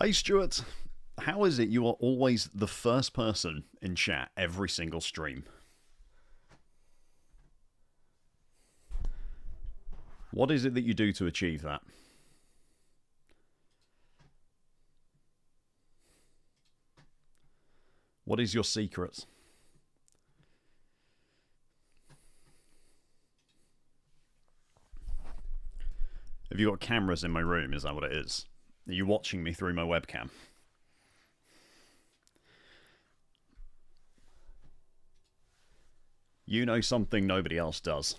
Hey Stuart, how is it you are always the first person in chat every single stream? What is it that you do to achieve that? What is your secret? Have you got cameras in my room? Is that what it is? Are you watching me through my webcam? You know something nobody else does.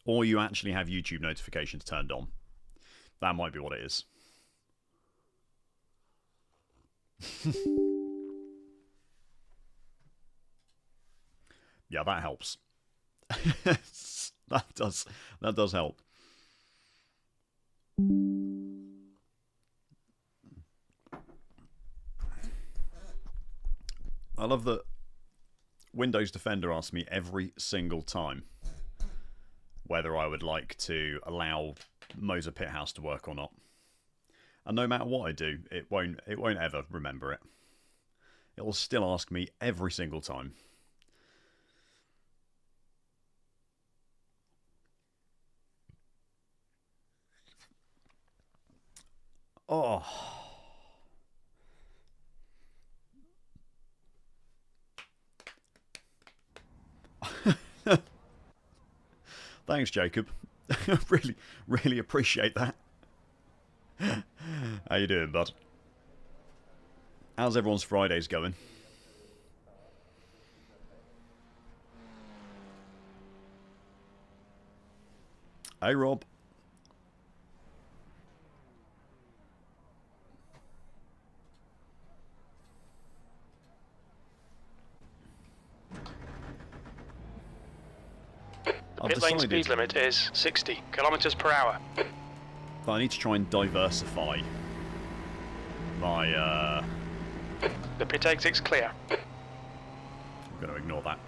Or you actually have YouTube notifications turned on. That might be what it is. Yeah, that helps. that does help. I love that Windows Defender asks me every single time whether I would like to allow Moser Pithouse to work or not. And no matter what I do, it won't ever remember it. It will still ask me every single time. Oh. Thanks, Jacob. really appreciate that. How you doing, bud? How's everyone's Fridays going? Hey, Rob. The pit lane speed limit is 60 kilometers per hour. But I need to try and diversify my, The pit exit's clear. I'm going to ignore that.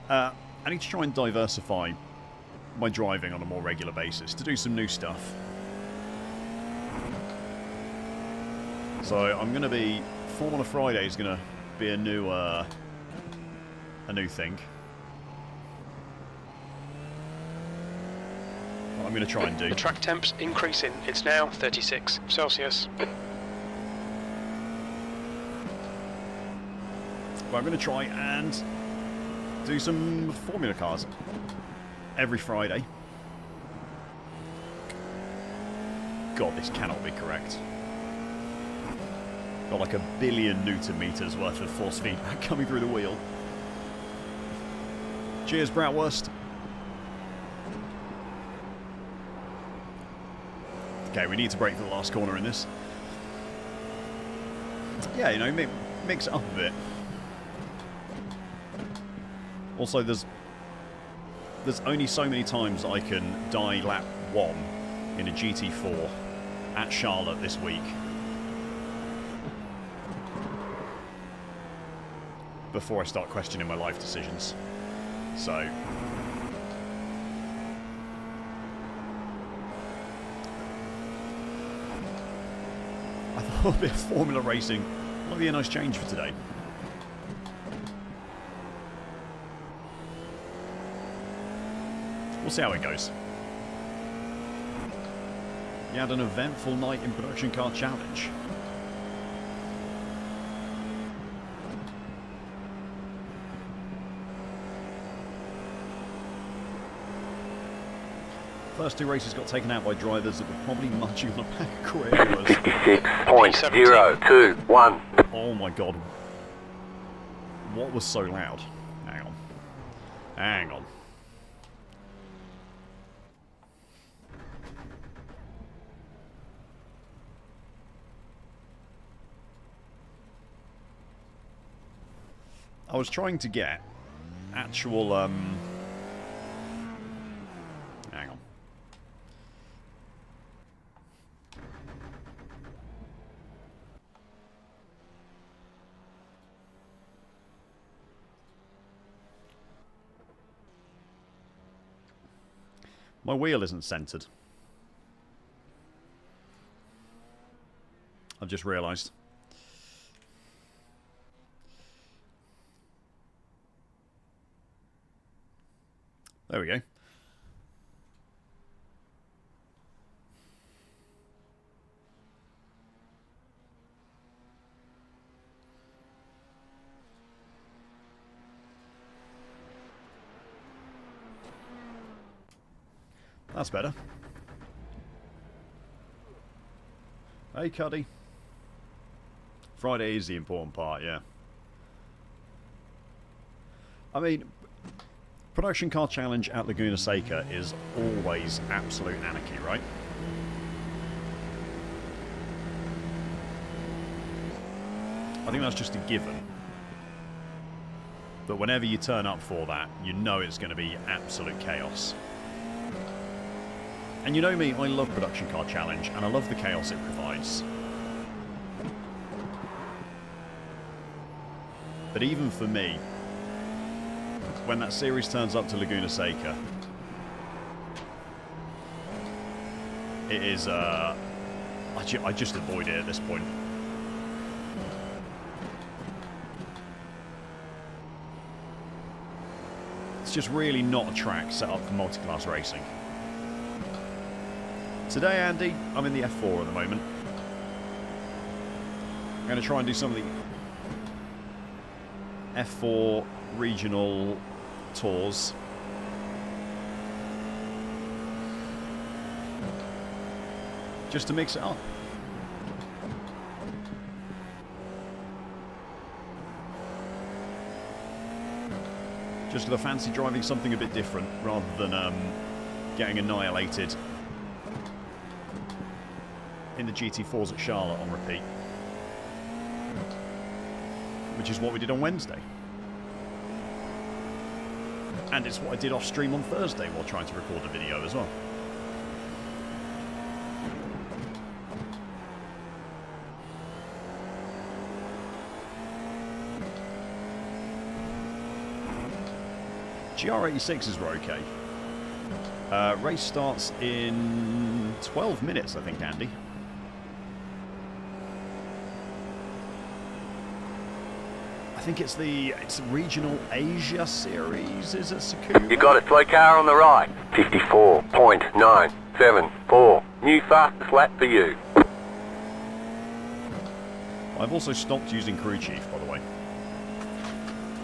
I need to try and diversify my driving on a more regular basis to do some new stuff. So I'm going to be... Formula Friday is going to be a new thing. What I'm going to try and do. The track temp's increasing. It's now 36 Celsius. Well, I'm going to try and do some Formula cars every Friday. God, this cannot be correct. Got like 1 billion Newton meters worth of force feedback coming through the wheel. Cheers, Bratwurst. Okay, we need to brake for the last corner in this. Yeah, you know, mix it up a bit. Also, there's only so many times I can die lap 1 in a GT4 at Charlotte this week before I start questioning my life decisions. So I thought a bit of Formula racing might be a nice change for today. We'll see how it goes. You had an eventful night in Production Car Challenge. First 2 races got taken out by drivers that were probably munching on a pack of Crayolas. 56.021. Oh my god. What was so loud? Hang on. Hang on. I was trying to get actual, hang on. My wheel isn't centered. I've just realised. There we go. That's better. Hey, Cuddy. Friday is the important part, yeah. I mean, Production Car Challenge at Laguna Seca is always absolute anarchy, right? I think that's just a given. But whenever you turn up for that, you know it's going to be absolute chaos. And you know me, I love Production Car Challenge, and I love the chaos it provides. But even for me, when that series turns up to Laguna Seca, it is, I just avoid it at this point. It's just really not a track set up for multi-class racing. Today, Andy, I'm in the F4 at the moment. I'm going to try and do some of the F4 regional tours. Just to mix it up. Just because I fancy driving something a bit different rather than getting annihilated in the GT4s at Charlotte on repeat, which is what we did on Wednesday, and it's what I did off stream on Thursday while trying to record a video as well. GR86s were okay. Race starts in 12 minutes, I think, Andy. I think it's the regional Asia series, is it, Sakuma? You got it, slow car on the right. 54.974. New fastest lap for you. I've also stopped using Crew Chief, by the way.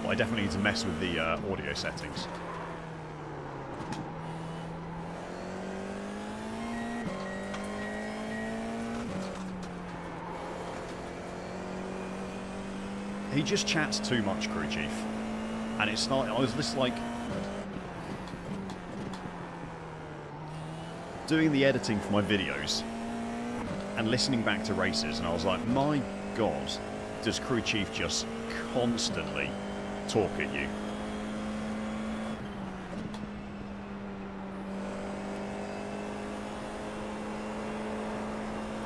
But I definitely need to mess with the audio settings. He just chats too much, Crew Chief. And it's not, I was just like doing the editing for my videos and listening back to races, and I was like, my God, does Crew Chief just constantly talk at you?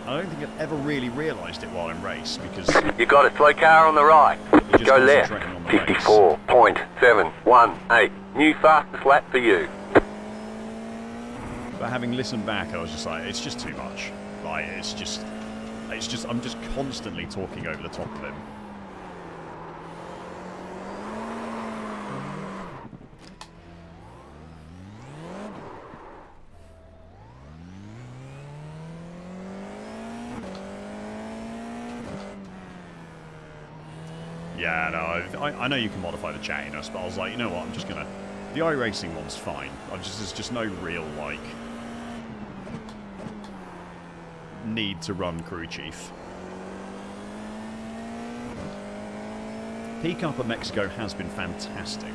I don't think I've ever really realised it while in race, because you got it, slow car on the right. Go left. 54.718. New fastest lap for you. But having listened back, I was just like, it's just too much. Like, it's just, I'm just constantly talking over the top of him. Yeah, no, I know you can modify the chattiness, but I was like, you know what, I'm just gonna... The iRacing one's fine. There's just no real, like, need to run Crew Chief. Peak Up at Mexico has been fantastic.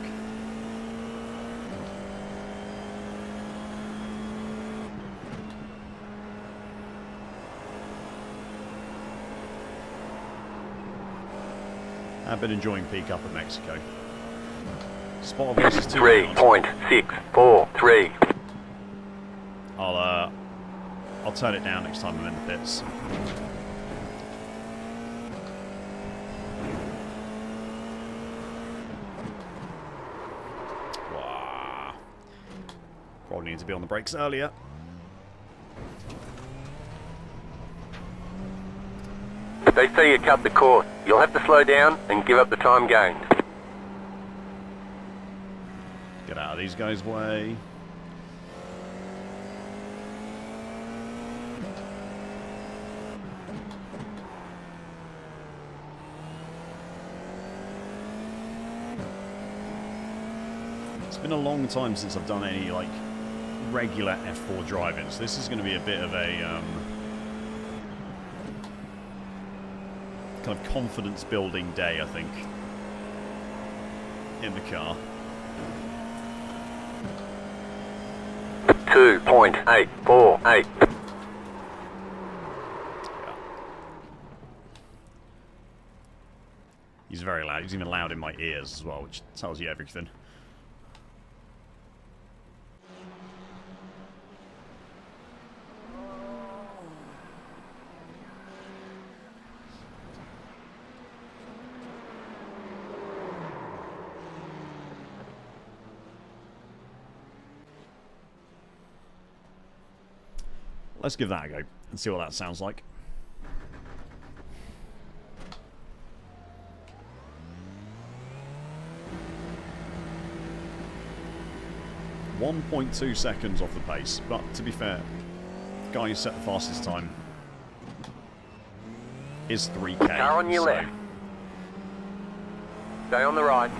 I've been enjoying Peak Up at Mexico. Spot of races 2. 3.643. I'll turn it down next time I'm in the pits. Wow. Probably need to be on the brakes earlier. They say you cut the course. You'll have to slow down and give up the time gained. Get out of these guys' way. It's been a long time since I've done any, like, regular F4 driving, so this is going to be a bit of a kind of confidence-building day, I think, in the car. 2.848. He's very loud. He's even loud in my ears as well, which tells you everything. Let's give that a go and see what that sounds like. .2 seconds off the pace, but to be fair, the guy who set the fastest time is 3K. Car on your left. Stay on the right.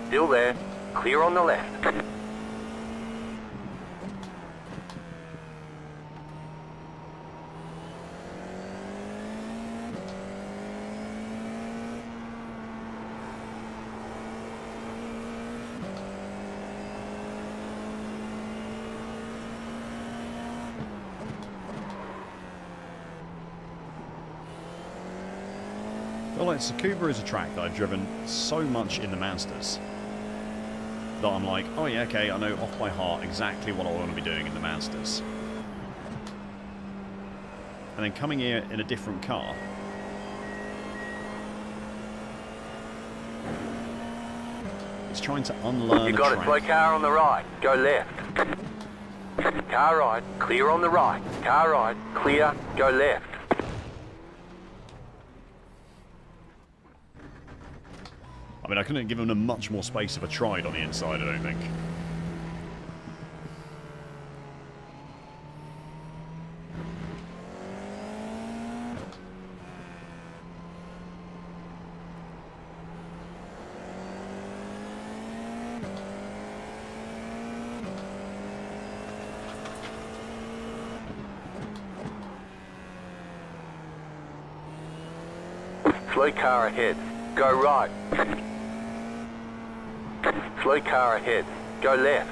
Still there. Clear on the left. Well, like, Tsukuba is a track that I've driven so much in the Mazdas that I'm like, oh yeah, okay, I know off by heart exactly what I want to be doing in the Mazdas. And then coming here in a different car, it's trying to unlearn You got a slow car on the right. Go left. Car right. Clear on the right. Car right. Clear. Go left. I mean, I couldn't have given them much more space if I tried on the inside, I don't think. Slow car ahead. Go right. Slow car ahead. Go left.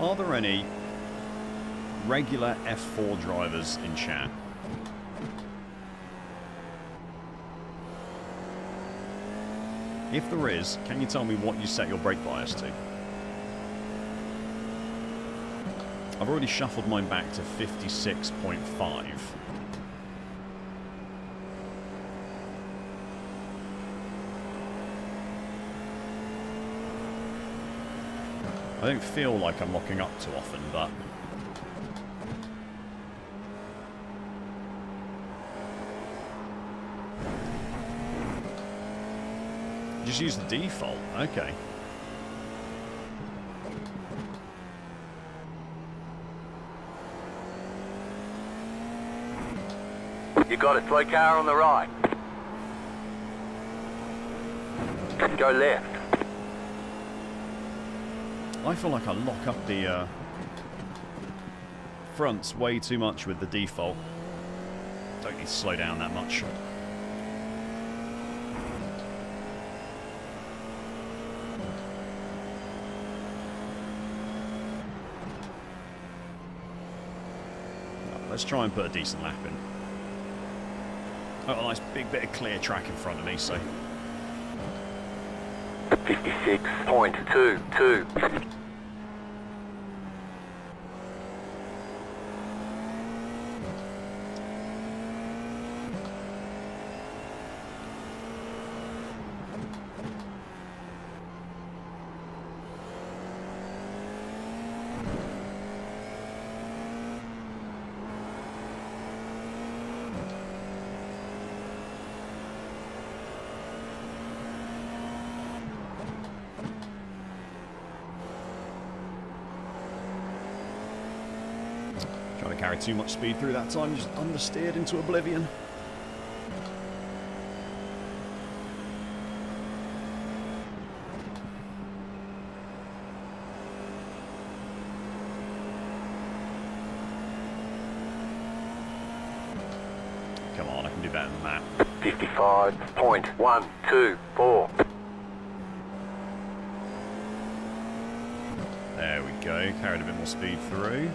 Are there any regular F4 drivers in chat? If there is, can you tell me what you set your brake bias to? I've already shuffled mine back to 56.5. I don't feel like I'm locking up too often, but just use the default. Okay. You got a slow car on the right. Go left. I feel like I lock up the fronts way too much with the default. Don't need to slow down that much. Let's try and put a decent lap in. Oh, a nice big bit of clear track in front of me, so 56.22. carry too much speed through that time, just understeered into oblivion. Come on, I can do better than that. 55.124. There we go, carried a bit more speed through.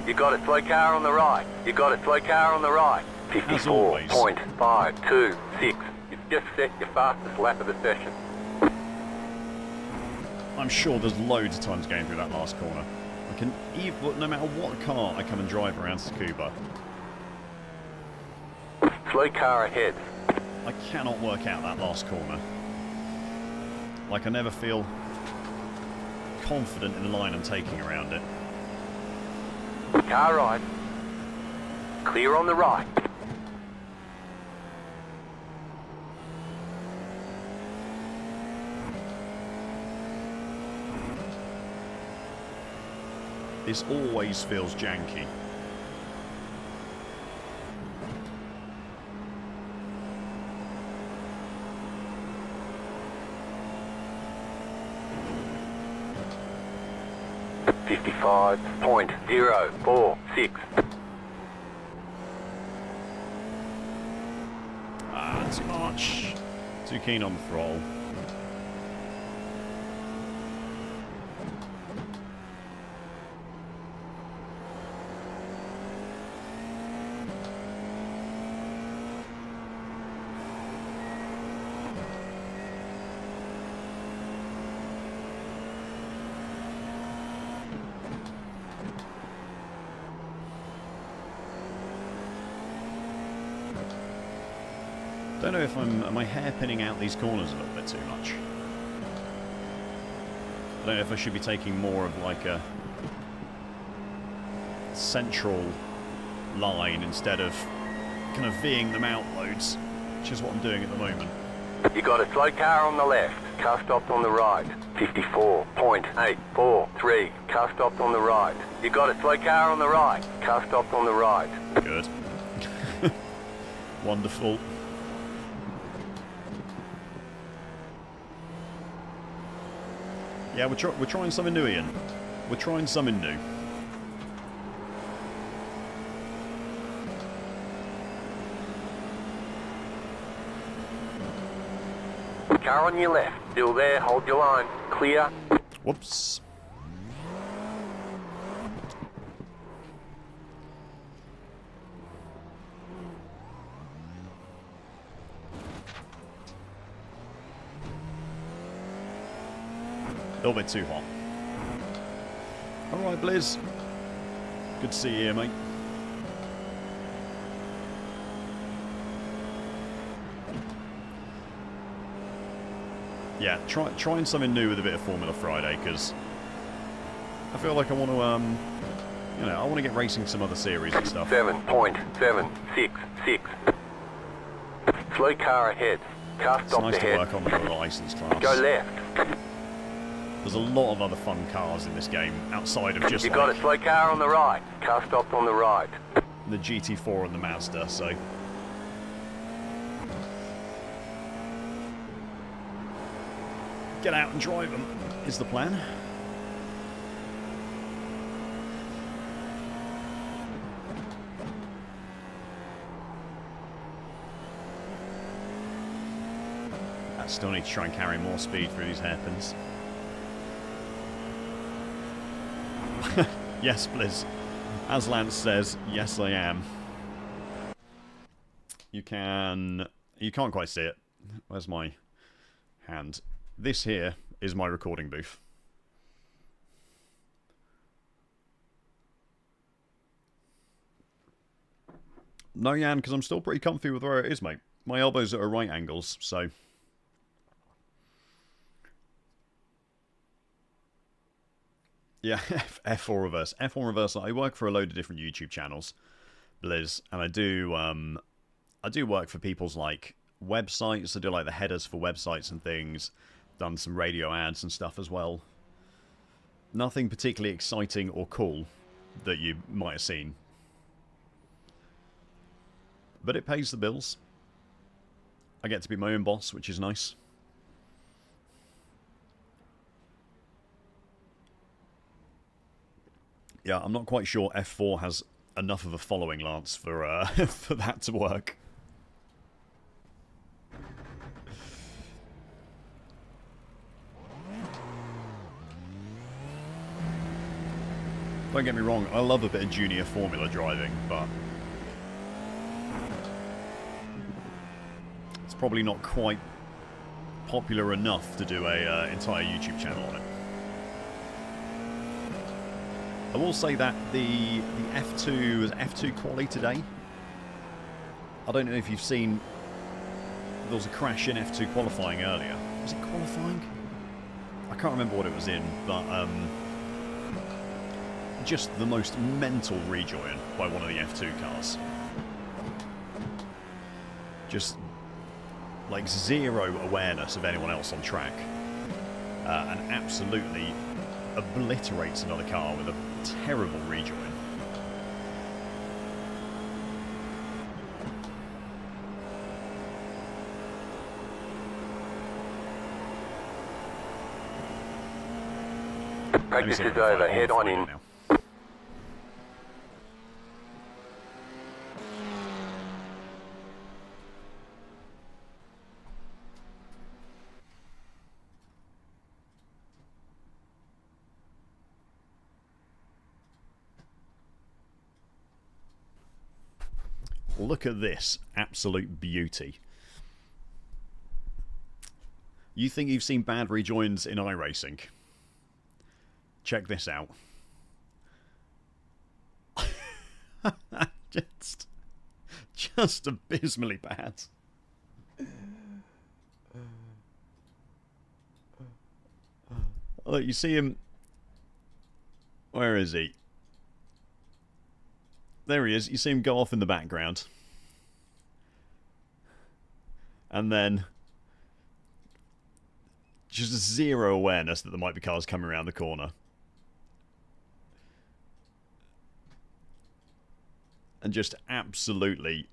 You got a slow car on the right. You got a slow car on the right. As always. 54.526. You've just set your fastest lap of the session. I'm sure there's loads of times going through that last corner. I can even, no matter what car I come and drive around Tsukuba, Slow car ahead. I cannot work out that last corner. Like, I never feel confident in the line I'm taking around it. Car right. Clear on the right. This always feels janky. .046. Ah, too much. Too keen on the throttle. Don't know if am I hairpinning out these corners a little bit too much. I don't know if I should be taking more of like a central line instead of kind of Ving them out loads, which is what I'm doing at the moment. You got a slow car on the left. Car stopped on the right. 54.843. Car stopped on the right. You got a slow car on the right. Car stopped on the right. Good. Wonderful. Yeah, we're trying something new, Ian. We're trying something new. Car on your left. Still there. Hold your line. Clear. Whoops. A little bit too hot. Alright, Blizz. Good to see you here, mate. Yeah, trying something new with a bit of Formula Friday, because I feel like I want to, you know, I want to get racing some other series and stuff. 7.766. Slow car ahead. Car It's stopped nice ahead. to work on the license class. Go left. There's a lot of other fun cars in this game outside of just You got a like slow car on the right. Car stopped on the right. the GT4 and the Mazda, so get out and drive them is the plan. I still need to try and carry more speed through these hairpins. Yes, Blizz. As Lance says, yes I am. you can't quite see it. Where's my hand? This here is my recording booth. No, Jan, because I'm still pretty comfy with where it is, mate. My elbows are at right angles, so... Yeah, F4 reverse. F1 reverse. I work for a load of different YouTube channels, Blizz, and I do work for people's like websites. I do like the headers for websites and things. Done some radio ads and stuff as well. Nothing particularly exciting or cool that you might have seen, but it pays the bills. I get to be my own boss, which is nice. Yeah, I'm not quite sure F4 has enough of a following, Lance, for for that to work. Don't get me wrong, I love a bit of junior Formula driving, but it's probably not quite popular enough to do a entire YouTube channel on it. I will say that the F2 was F2 quali today. I don't know if you've seen, there was a crash in F2 qualifying earlier. Was it qualifying? I can't remember what it was in, but just the most mental rejoin by one of the F2 cars. Just like zero awareness of anyone else on track, and absolutely obliterates another car with a terrible rejoin. Practice is over, head on in. Now. Look at this absolute beauty. You think you've seen bad rejoins in iRacing? Check this out. just abysmally bad. Look, you see him. Where is he? There he is. You see him go off in the background. And then just zero awareness that there might be cars coming around the corner. And just absolutely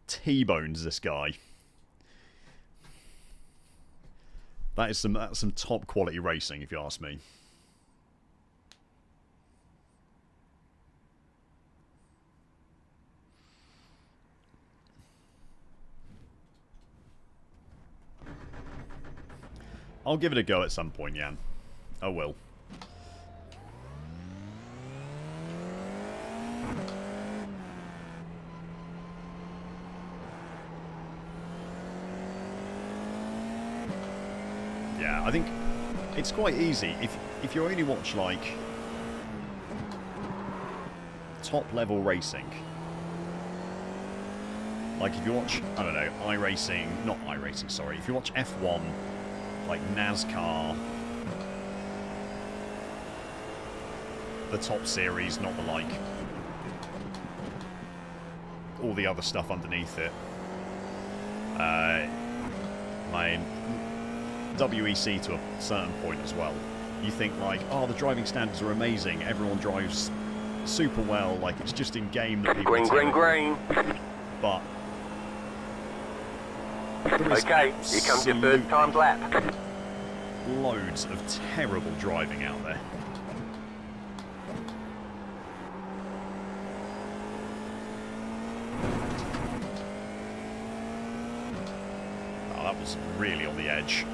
T-bones this guy. That's some top quality racing, if you ask me. I'll give it a go at some point, Jan. I will. Yeah, I think it's quite easy. If you only watch, like, top-level racing. Like, if you watch, I don't know, iRacing... Not iRacing, sorry. If you watch F1... like NASCAR, the top series, not the like all the other stuff underneath it. My WEC to a certain point as well. You think like, oh, the driving standards are amazing. Everyone drives super well. Like it's just in game that people. Green. But okay, here comes your third time's lap. Loads of terrible driving out there. Oh, that was really on the edge.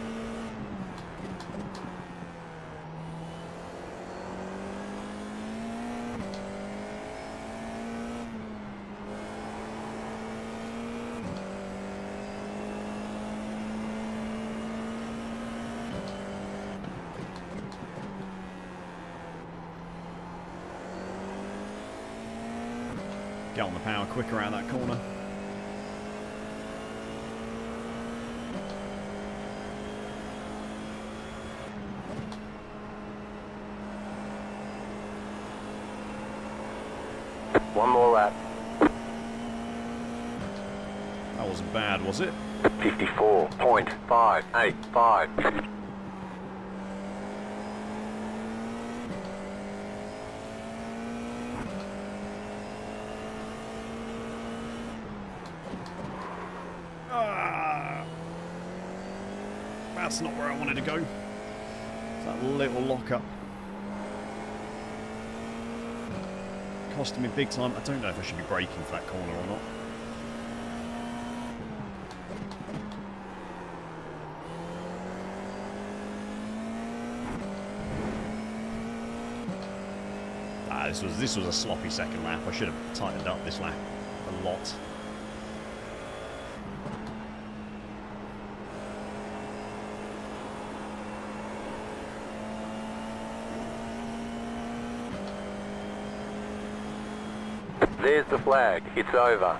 Get on the power quick around that corner. One more lap. That wasn't bad, was it? 54.585. That's not where I wanted to go. It's that little lock-up. Costing me big time. I don't know if I should be braking for that corner or not. This was a sloppy second lap. I should have tightened up this lap a lot. There's the flag. It's over.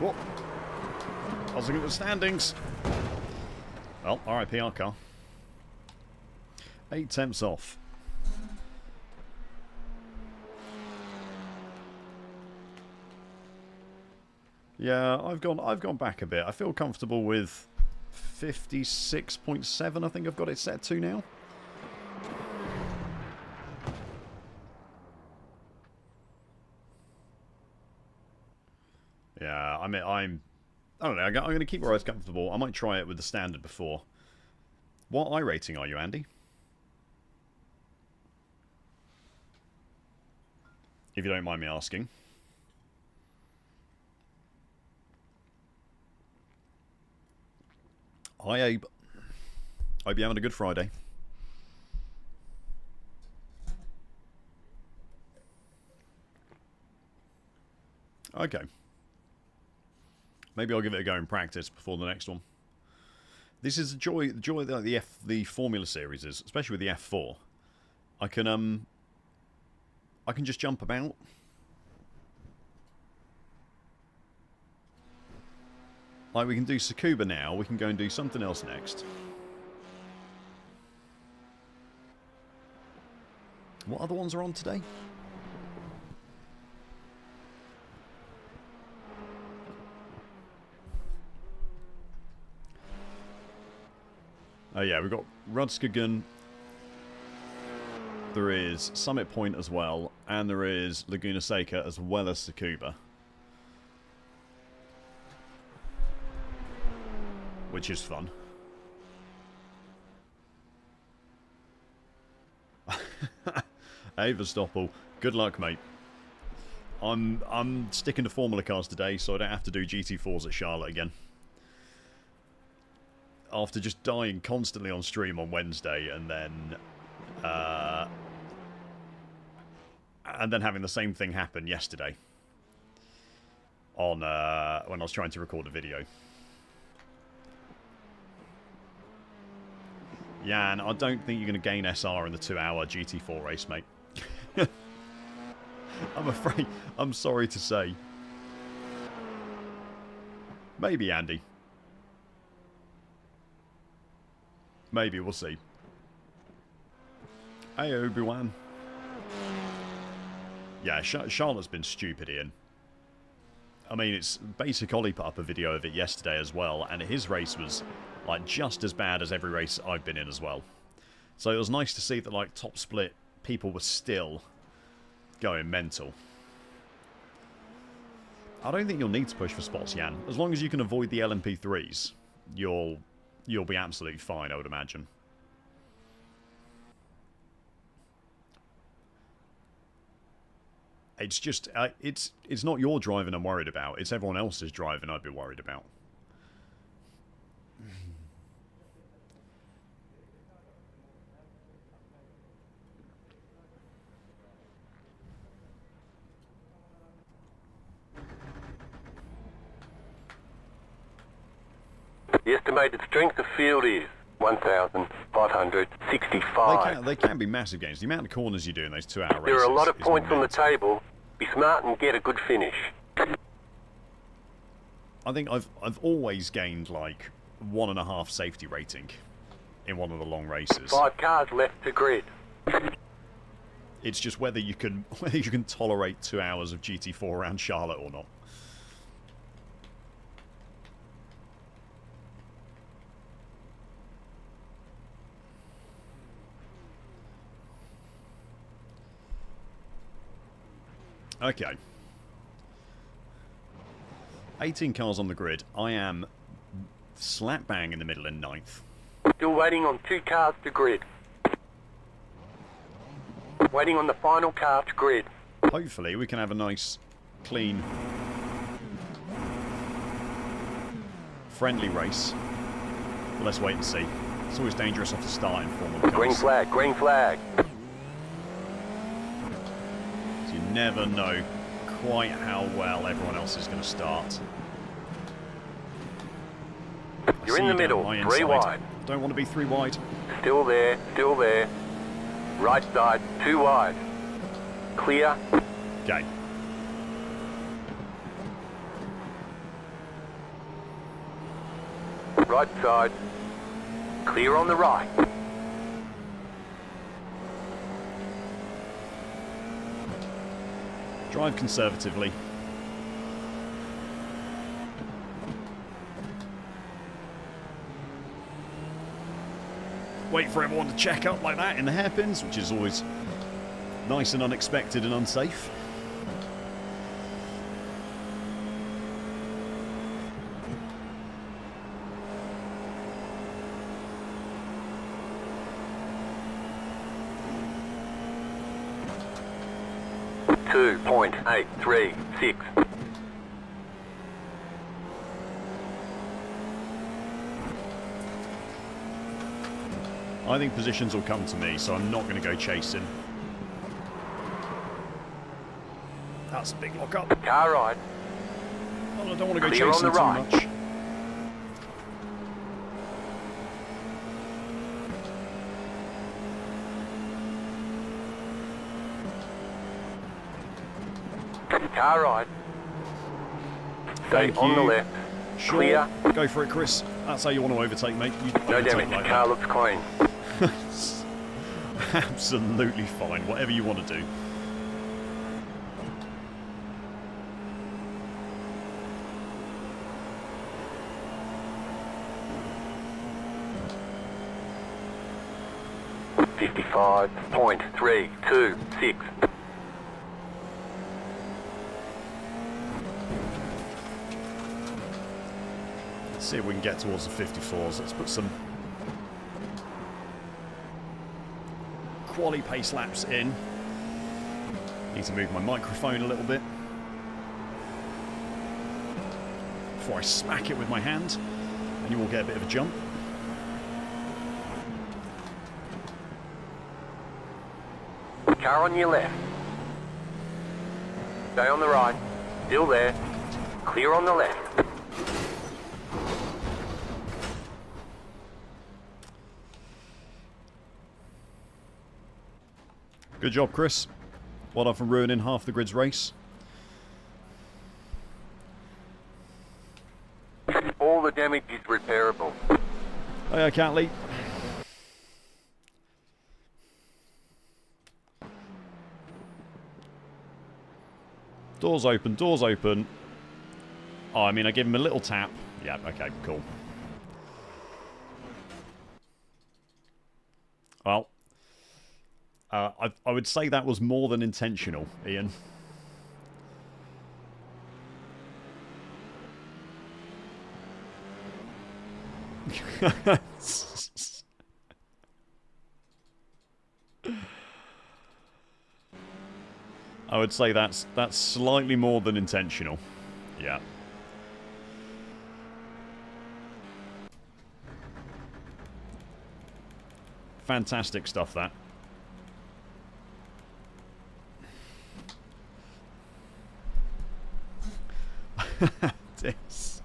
Whoa. I was looking at the standings. Well, RIP our car. 8 temps off. Yeah, I've gone back a bit. I feel comfortable with 56.7, I think I've got it set to now. Yeah, I don't know, I'm going to keep where I was comfortable. I might try it with the standard before. What iRating are you, Andy? If you don't mind me asking. Hi, Abe. Hope you're having a good Friday. Okay. Maybe I'll give it a go in practice before the next one. This is the joy that the Formula Series is, especially with the F4. I can just jump about. Like, we can do Tsukuba now, we can go and do something else next. What other ones are on today? Oh yeah, we've got Rudskogen. There is Summit Point as well, and there is Laguna Seca as well as Tsukuba. Which is fun. Hey Verstoppel, good luck, mate. I'm sticking to Formula cars today, so I don't have to do GT4s at Charlotte again. After just dying constantly on stream on Wednesday, and then having the same thing happen yesterday on when I was trying to record a video. Jan, I don't think you're going to gain SR in the 2-hour GT4 race, mate. I'm afraid. I'm sorry to say. Maybe, Andy. Maybe, we'll see. Hey, Obi-Wan. Yeah, Charlotte's been stupid, Ian. I mean, it's Basic Ollie put up a video of it yesterday as well, and his race was like just as bad as every race I've been in as well. So it was nice to see that like top split people were still going mental. I don't think you'll need to push for spots, Jan. As long as you can avoid the LMP3s, you'll be absolutely fine, I would imagine. It's just, it's not your driving I'm worried about. It's everyone else's driving I'd be worried about. The estimated strength of field is 1,565. They can be massive gains. The amount of corners you do in those 2 hour races. There are a lot of points on the table. Be smart and get a good finish. I think I've always gained like 1.5 safety rating in one of the long races. 5 cars left to grid. It's just whether you can tolerate 2 hours of GT4 around Charlotte or not. Okay. 18 cars on the grid. I am slap bang in the middle in 9th. Still waiting on 2 cars to grid. Waiting on the final car to grid. Hopefully we can have a nice, clean, friendly race. But let's wait and see. It's always dangerous off the start in Formula cars. Green flag, green flag. You never know quite how well everyone else is going to start. You're in the middle, 3 wide. Don't want to be 3 wide. Still there, still there. Right side, 2 wide. Clear. Okay. Right side. Clear on the right. Drive conservatively. Wait for everyone to check up like that in the hairpins, which is always nice and unexpected and unsafe. .836. I think positions will come to me, so I'm not going to go chasing. That's a big lock up. Car right. Well, I don't want to go Clear chasing on the right. too much. Car right. Stay Thank on you. the left. Sure. Clear. Go for it, Chris. That's how you want to overtake, mate. You No overtake damage. like Car looks clean. that. Absolutely fine. Whatever you want to do. .326. Let's see if we can get towards the 54s. Let's put some quali pace laps in. Need to move my microphone a little bit before I smack it with my hand, and you will get a bit of a jump. Car on your left. Stay on the right. Still there. Clear on the left. Good job, Chris. Well done for ruining half the grid's race. All the damage is repairable. Oh yeah, Catley. Doors open, doors open. Oh, I mean, I give him a little tap. Yeah, okay, cool. Well, I would say that was more than intentional, Ian. I would say that's slightly more than intentional. Yeah. Fantastic stuff, that. This.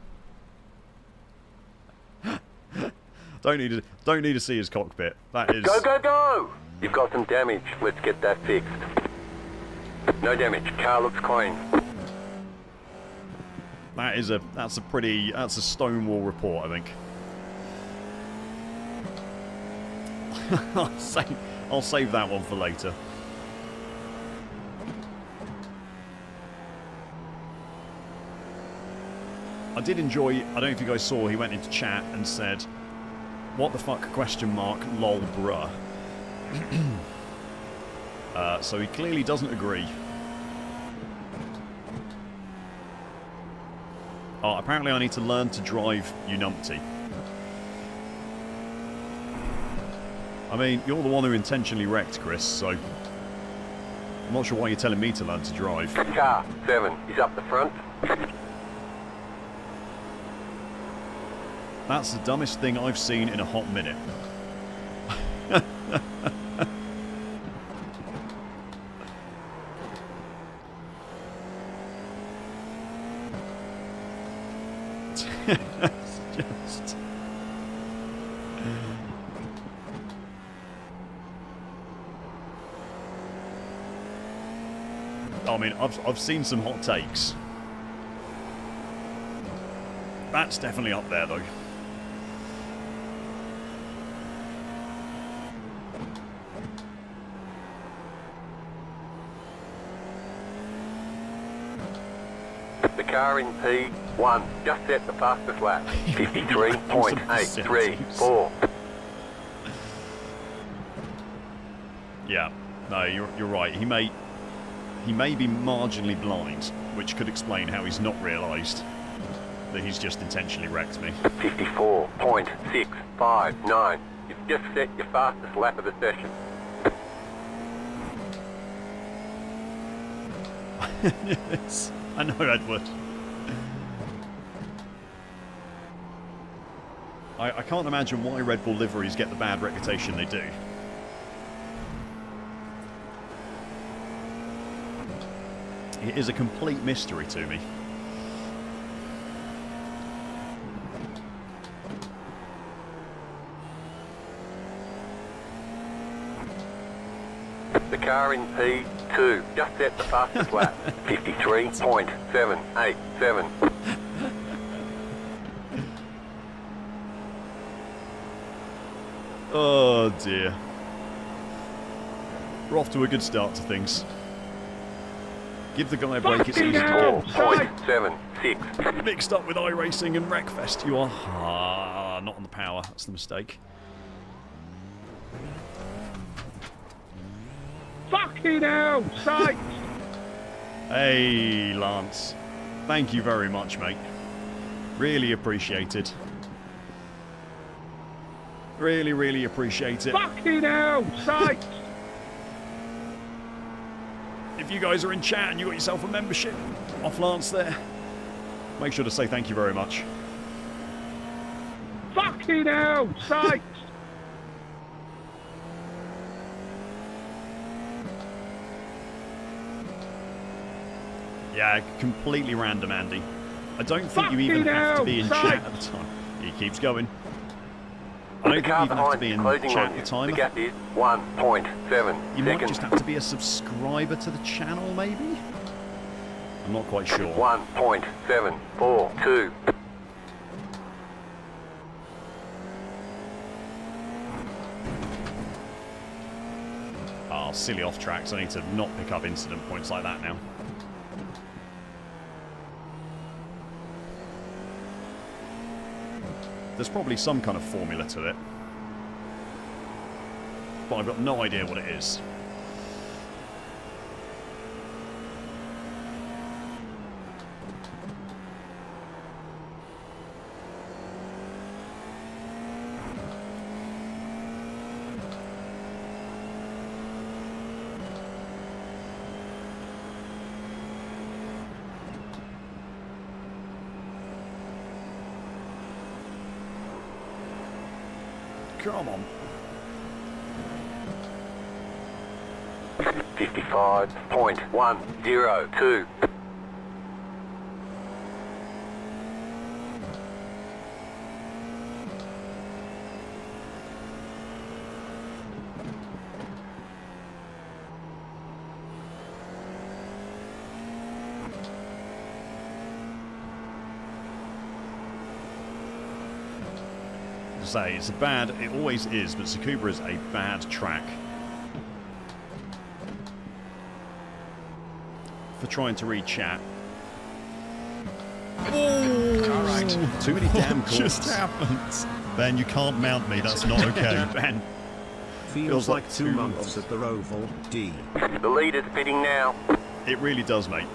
Don't need to see his cockpit. That is. Go, go, go! You've got some damage. Let's get that fixed. No damage. Car looks clean. That's a Stonewall report, I think. I'll save that one for later. I did enjoy, I don't know if you guys saw, he went into chat and said, "What the fuck, question mark, lol bruh." So he clearly doesn't agree. Oh, apparently I need to learn to drive Unumpty. I mean, you're the one who intentionally wrecked, Chris, so I'm not sure why you're telling me to learn to drive. Car 7 is up the front. That's the dumbest thing I've seen in a hot minute. Just... I mean, I've seen some hot takes. That's definitely up there, though. The car in P1 just set the fastest lap. 53.834. Yeah, no, you're right. He may be marginally blind, which could explain how he's not realised that he's just intentionally wrecked me. 54.659. You've just set your fastest lap of the session. Yes, I know, Edward. I can't imagine why Red Bull liveries get the bad reputation they do. It is a complete mystery to me. The car in P2 just set the fastest lap. 53.787. Oh dear. We're off to a good start to things. Give the guy a break, it's easy to get 4.76. mixed up with iRacing and Wreckfest. You are not on the power, that's the mistake. Fucking hell, sight! Hey, Lance. Thank you very much, mate. Really appreciate it. Really, really appreciate it. Fucking hell, sight! If you guys are in chat and you got yourself a membership off Lance there, make sure to say thank you very much. Fucking hell, sight! Yeah, completely random, Andy. I don't think you even have to be in chat at the time. He keeps going. I don't think you even have to be in chat at the time. The gap is 1.7 You might just have to be a subscriber to the channel, maybe? I'm not quite sure. 1.742. Oh, silly off tracks. I need to not pick up incident points like that now. There's probably some kind of formula to it, but I've got no idea what it is. Come on. 55.102. Say it's a bad, it always is, but Tsukuba is a bad track for trying to read chat. Oh, too many damn calls. Just happened. Ben, you can't mount me. That's not okay. Ben, Feels like 2 months at the Roval D. The leader's pitting now. it really does, mate.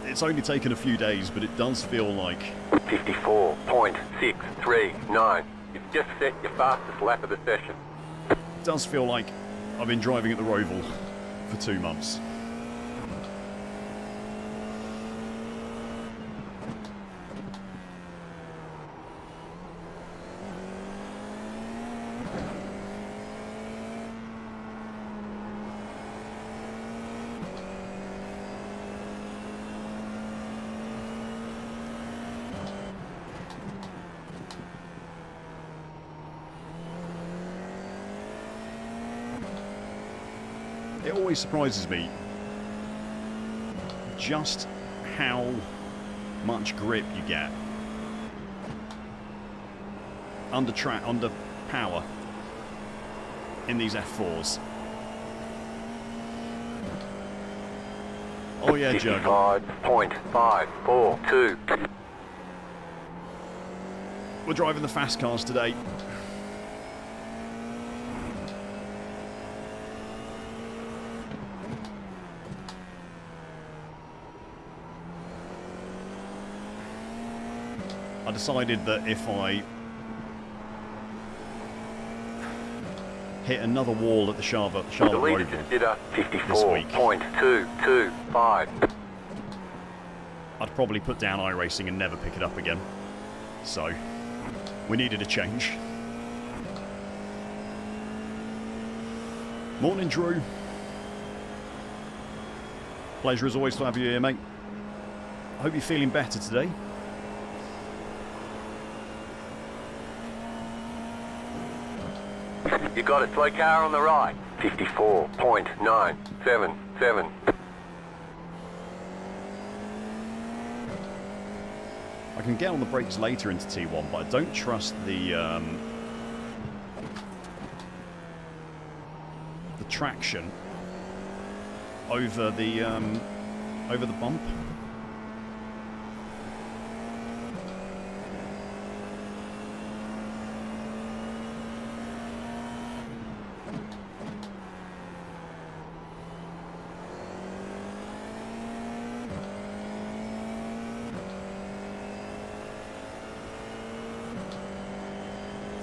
It's only taken a few days, but it does feel like 54.639. You've just set your fastest lap of the session. it does feel like I've been driving at the Roval for 2 months. It always surprises me just how much grip you get under power in these F4s. Oh yeah, Juggle. 55.542. We're driving the fast cars today. I decided that if I hit another wall at the Charlotte The leader Roval just did a this week, 54.225. I'd probably put down iRacing and never pick it up again. So, we needed a change. Morning, Drew. Pleasure as always to have you here, mate. I hope you're feeling better today. You got a slow car on the right. 54.977. I can get on the brakes later into T1, but I don't trust the traction over the bump.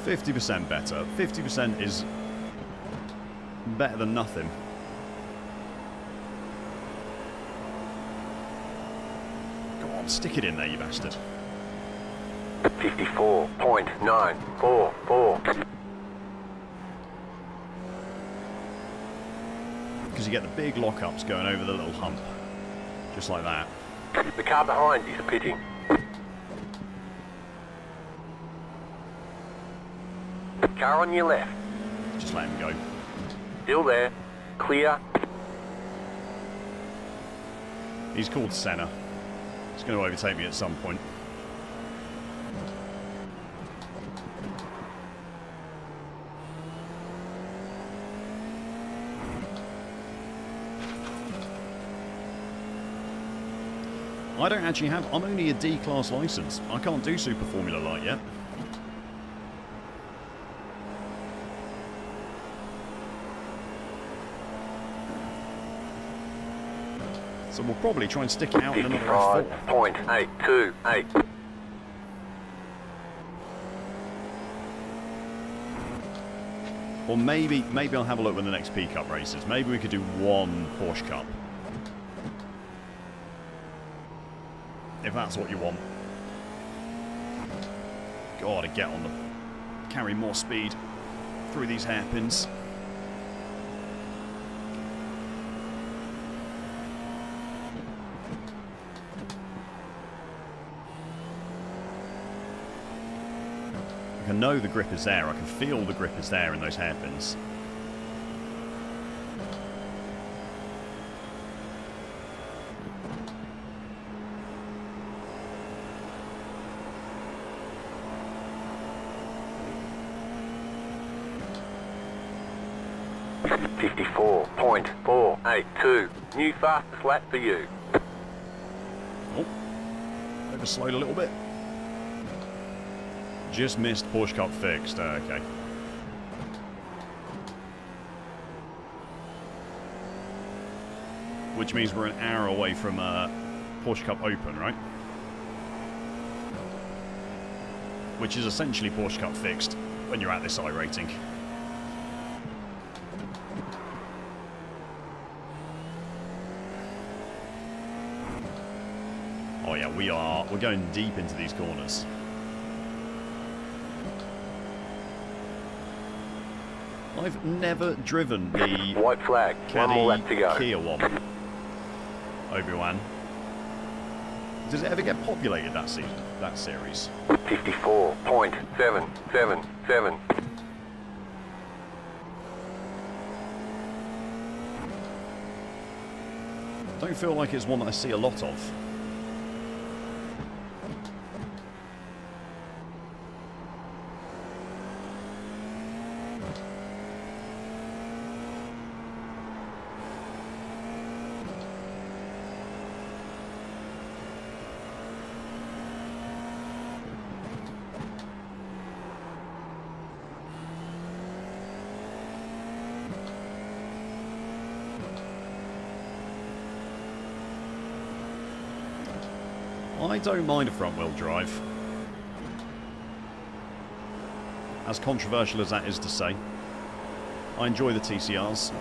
%50 better. 50% is better than nothing. Go on, stick it in there, you bastard. 54.944. Because you get the big lockups going over the little hump. Just like that. The car behind you's pitting. Car on your left. Just let him go. Still there. Clear. He's called Senna. He's going to overtake me at some point. I don't actually have... I'm only a D-class license. I can't do Super Formula Light yet. So we'll probably try and stick it out in another F4. 55.828. Or maybe I'll have a look when the next P-Cup races. Maybe we could do one Porsche Cup. If that's what you want. Gotta get on the... carry more speed through these hairpins. I know the grip is there. I can feel the grip is there in those hairpins. .482. New fastest lap for you. Oh, over slowed a little bit. Just missed Porsche Cup fixed. Okay. Which means we're an hour away from Porsche Cup Open, right? Which is essentially Porsche Cup fixed when you're at this I rating. Oh yeah, we're going deep into these corners. I've never driven the white flag. One more lap to go. Kia one. Obi-Wan. Does it ever get populated that season? That series? 54.777. Don't feel like it's one that I see a lot of. I don't mind a front-wheel drive. As controversial as that is to say. I enjoy the TCRs.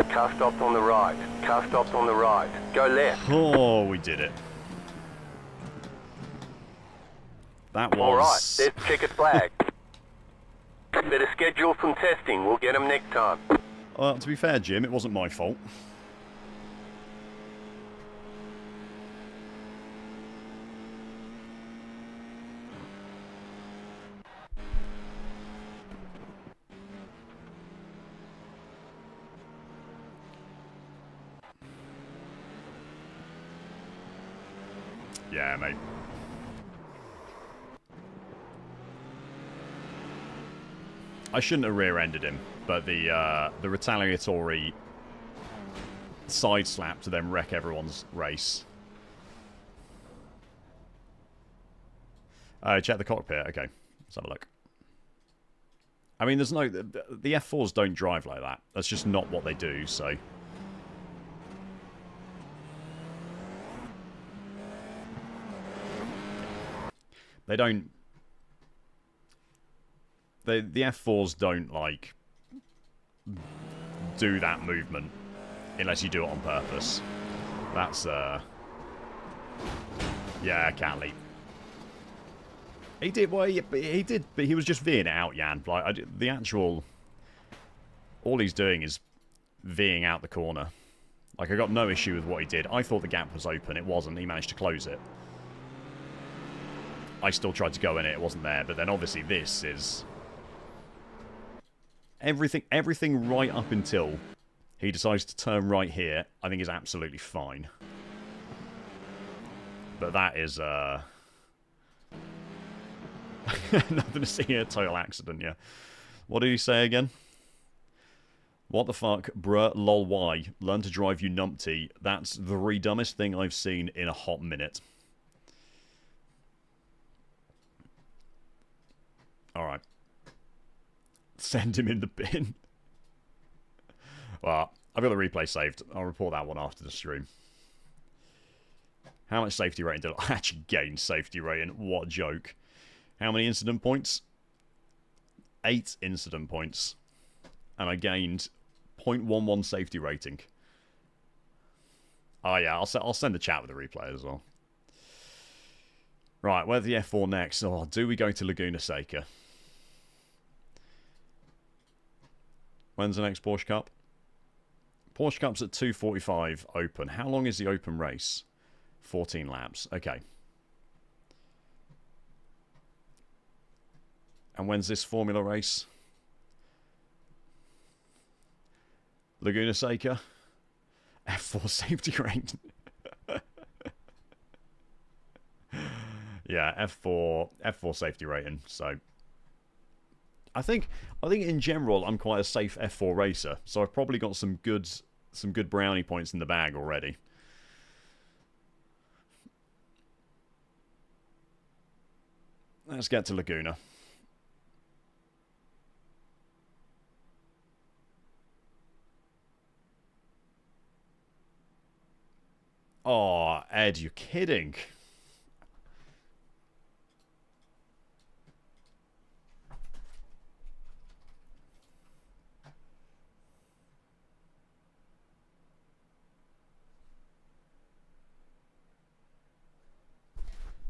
Car stopped on the right. Car stopped on the right. Go left. Oh, we did it. That was... Alright, there's the checkered flag. Better schedule some testing. We'll get them next time. To be fair, Jim, it wasn't my fault. Yeah, mate. I shouldn't have rear-ended him, but the retaliatory side slap to then wreck everyone's race. Check the cockpit. Okay, let's have a look. I mean, there's no... The F4s don't drive like that. That's just not what they do, so... They don't... The F4s don't, like, do that movement unless you do it on purpose. That's, yeah, can't leap. He did, well, he did, but he was just veering it out, Jan. Like, the actual... All he's doing is veering out the corner. Like, I got no issue with what he did. I thought the gap was open. It wasn't. He managed to close it. I still tried to go in it. It wasn't there. But then, obviously, this is... Everything right up until he decides to turn right here, I think is absolutely fine. But that is, nothing to see here. Total accident, yeah. What did he say again? What the fuck? Bruh, lol, why? Learn to drive, you numpty. That's the dumbest thing I've seen in a hot minute. Alright. Send him in the bin. Well, I've got the replay saved. I'll report that one after the stream. How much safety rating did I actually gain? Safety rating. What a joke. How many incident points? 8 incident points. And I gained 0.11 safety rating. Oh yeah, I'll send the chat with the replay as well. Right, where's the F4 next? Oh, do we go to Laguna Seca? When's the next Porsche Cup? Porsche Cup's at 2:45 open. How long is the open race? 14 laps. Okay. And when's this Formula race? Laguna Seca. F4 safety rating. Yeah, F4 safety rating. So I think in general I'm quite a safe F4 racer. So I've probably got some good brownie points in the bag already. Let's get to Laguna. Oh, Ed, you're kidding.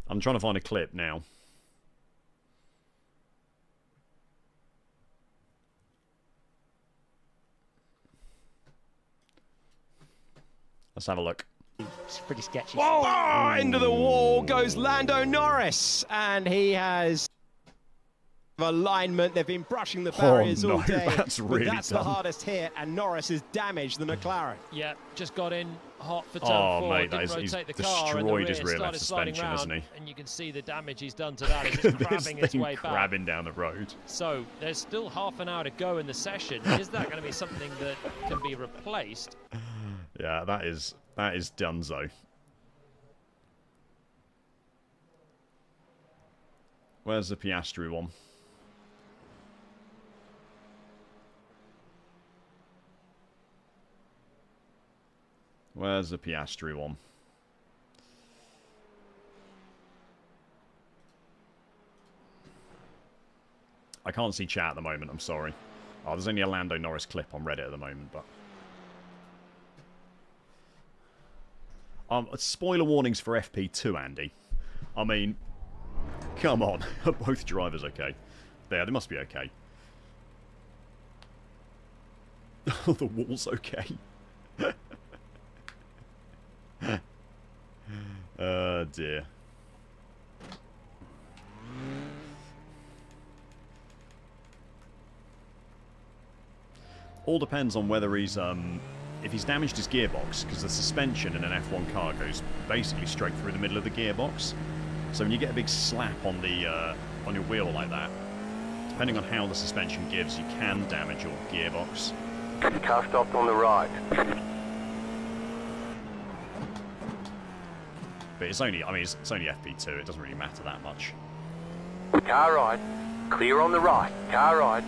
I'm trying to find a clip now. Let's have a look. It's pretty sketchy. Whoa! Into the wall goes Lando Norris, and he has alignment. They've been brushing the barriers all day. That's really that's dumb. the hardest hit, and Norris has damaged the McLaren. Yeah, just got in hot for turn 4. Mate, didn't he's rotate the car, and the destroyed his rear rear left started sliding suspension, round, hasn't he? and you can see the damage he's done to that. It's just crabbing its way back. Crabbing down the road. So there's still half an hour to go in the session. Is that going to be something that can be replaced? Yeah, that is donezo. Where's the Piastri one? Where's the Piastri one? I can't see chat at the moment, I'm sorry. Oh, there's only a Lando Norris clip on Reddit at the moment, but... spoiler warnings for FP2, Andy. I mean, come on. Are both drivers okay? They must be okay. The wall's okay. Oh dear. All depends on whether he's if he's damaged his gearbox, because the suspension in an F1 car goes basically straight through the middle of the gearbox. So when you get a big slap on the on your wheel like that, depending on how the suspension gives, you can damage your gearbox. Car stopped on the right. But it's only, I mean, it's only FP2. It doesn't really matter that much. Car right. Clear on the right. Car right.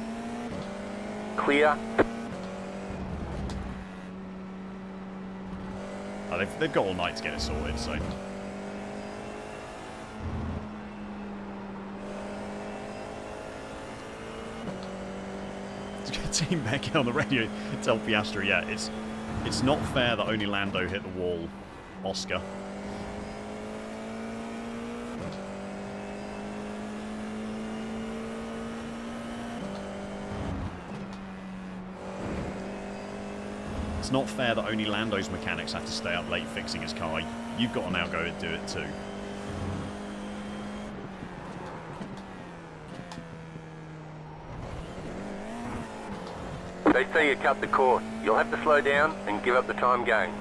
Clear. Oh, they've got all night to get it sorted, so... Team Becky on the radio tell Piastri, yeah, it's not fair that only Lando hit the wall, Oscar. It's not fair that only Lando's mechanics have to stay up late fixing his car. You've got to now go and do it too. They say you cut the course. You'll have to slow down and give up the time gained.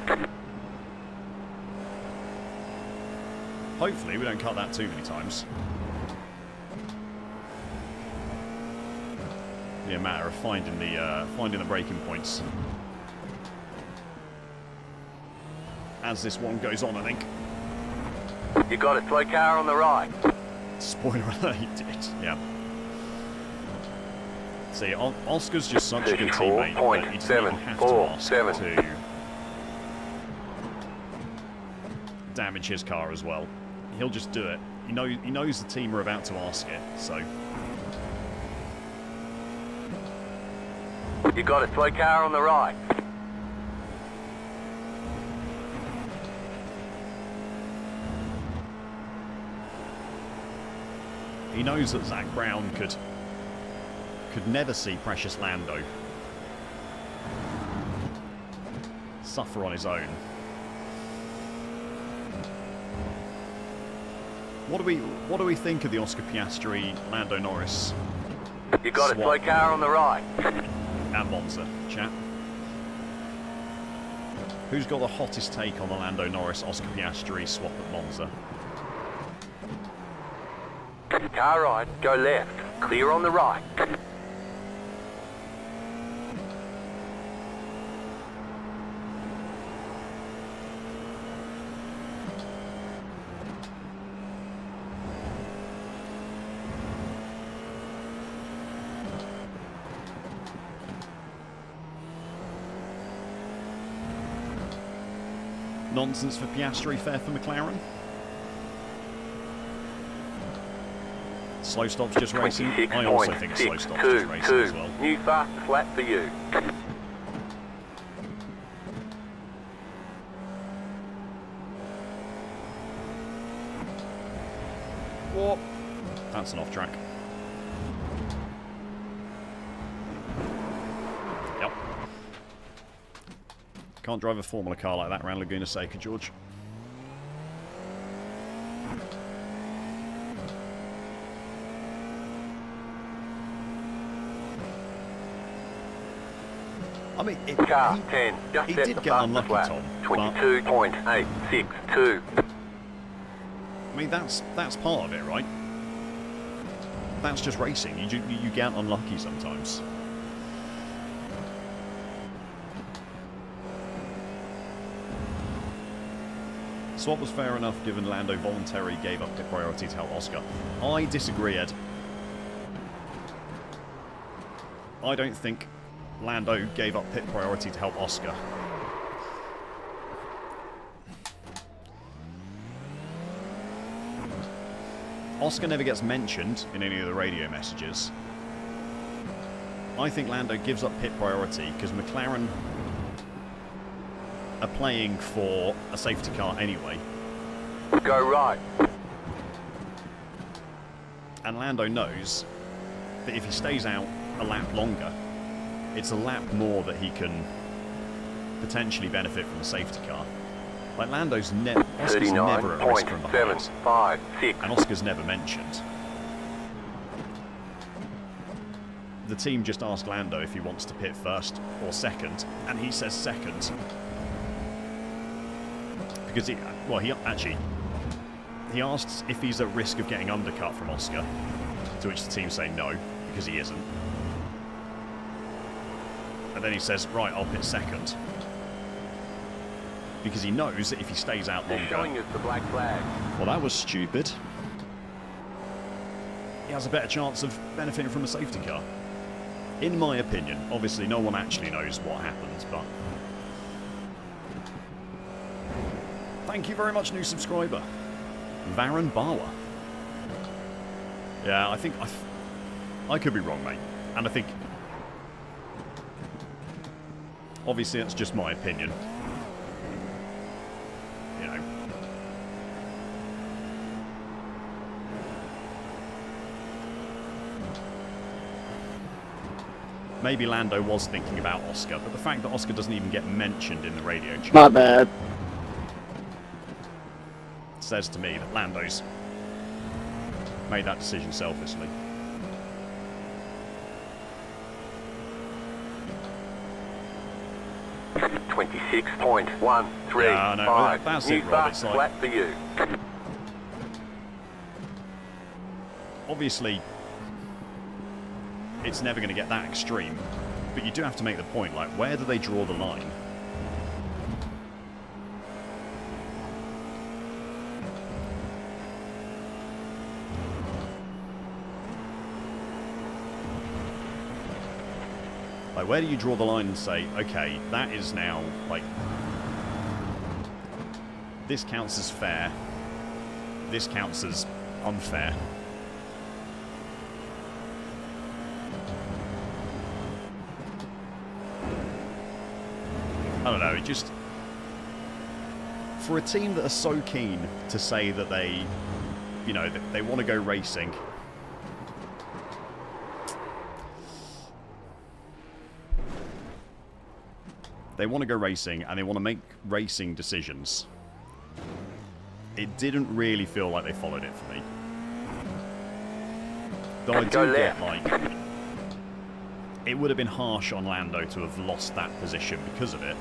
Hopefully we don't cut that too many times. Be a matter of finding the braking points. As this one goes on, I think. You got a slow car on the right. Spoiler alert, he did. Yeah. See, Oscar's just such a good teammate that he doesn't even have to ask to damage his car as well. He'll just do it. He knows the team are about to ask it, so... You got a slow car on the right. He knows that Zach Brown could never see Precious Lando suffer on his own. What do we think of the Oscar Piastri Lando Norris? You got a slow car on the right. And Monza, chat. Who's got the hottest take on the Lando Norris Oscar Piastri swap at Monza? Car right, go left. Clear on the right. Nonsense for Piastri, fair for McLaren. Slow stops just racing. I also think slow stops just racing as well. New fast flat for you. Whoop. That's an off track. Yep. Can't drive a Formula car like that around Laguna Seca, George. I mean, car 10, just he set did the get fastest unlucky, lap. Tom. 22.862. I mean, that's part of it, right? That's just racing. You get unlucky sometimes. Swap was fair enough given Lando voluntarily gave up pit priority to help Oscar. I disagree, Ed. I don't think Lando gave up pit priority to help Oscar. Oscar never gets mentioned in any of the radio messages. I think Lando gives up pit priority because McLaren are playing for a safety car anyway. Go right. And Lando knows that if he stays out a lap longer, it's a lap more that he can potentially benefit from a safety car. Like Oscar's never at risk from behind, 39.756. and Oscar's never mentioned. The team just asked Lando if he wants to pit first or second, and he says second. Because he asks if he's at risk of getting undercut from Oscar, to which the team say no, because he isn't. And then he says, right, I'll pit second. Because he knows that if he stays out longer... Showing us the black flag. Well, that was stupid. He has a better chance of benefiting from a safety car. In my opinion. Obviously, no one actually knows what happens, but... Thank you very much, new subscriber. Varun Bawa. Yeah, I think... I could be wrong, mate. And I think... Obviously, that's just my opinion. You know. Maybe Lando was thinking about Oscar, but the fact that Oscar doesn't even get mentioned in the radio chat... My bad. ...says to me that Lando's made that decision selfishly. .135. No, that's New it, Rob. fast It's like, flat for you. obviously, it's never going to get that extreme, but you do have to make the point, like, where do they draw the line? Like, where do you draw the line and say, okay, that is now, like, this counts as fair, this counts as unfair. I don't know, it just... For a team that are so keen to say that they, you know, they want to go racing... They want to go racing, and they want to make racing decisions. It didn't really feel like they followed it for me. Though I do get, like... It would have been harsh on Lando to have lost that position because of it.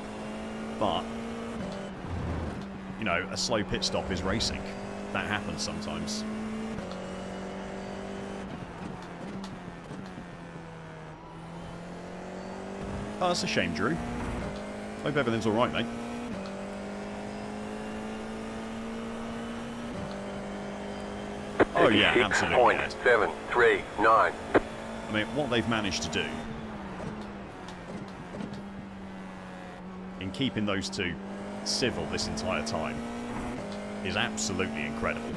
But, you know, a slow pit stop is racing. That happens sometimes. Oh, that's a shame, Drew. Hope everything's alright, mate. Oh yeah, absolutely. 6.739. I mean, what they've managed to do in keeping those two civil this entire time is absolutely incredible.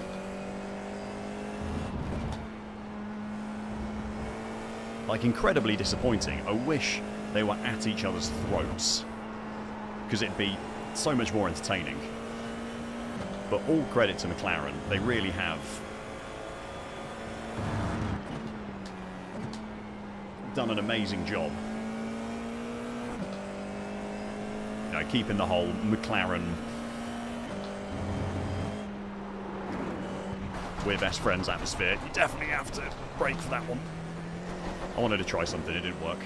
Like, incredibly disappointing. I wish they were at each other's throats, because it'd be so much more entertaining. But all credit to McLaren, they really have done an amazing job. You know, keeping the whole McLaren we're best friends atmosphere. You definitely have to break for that one. I wanted to try something, it didn't work.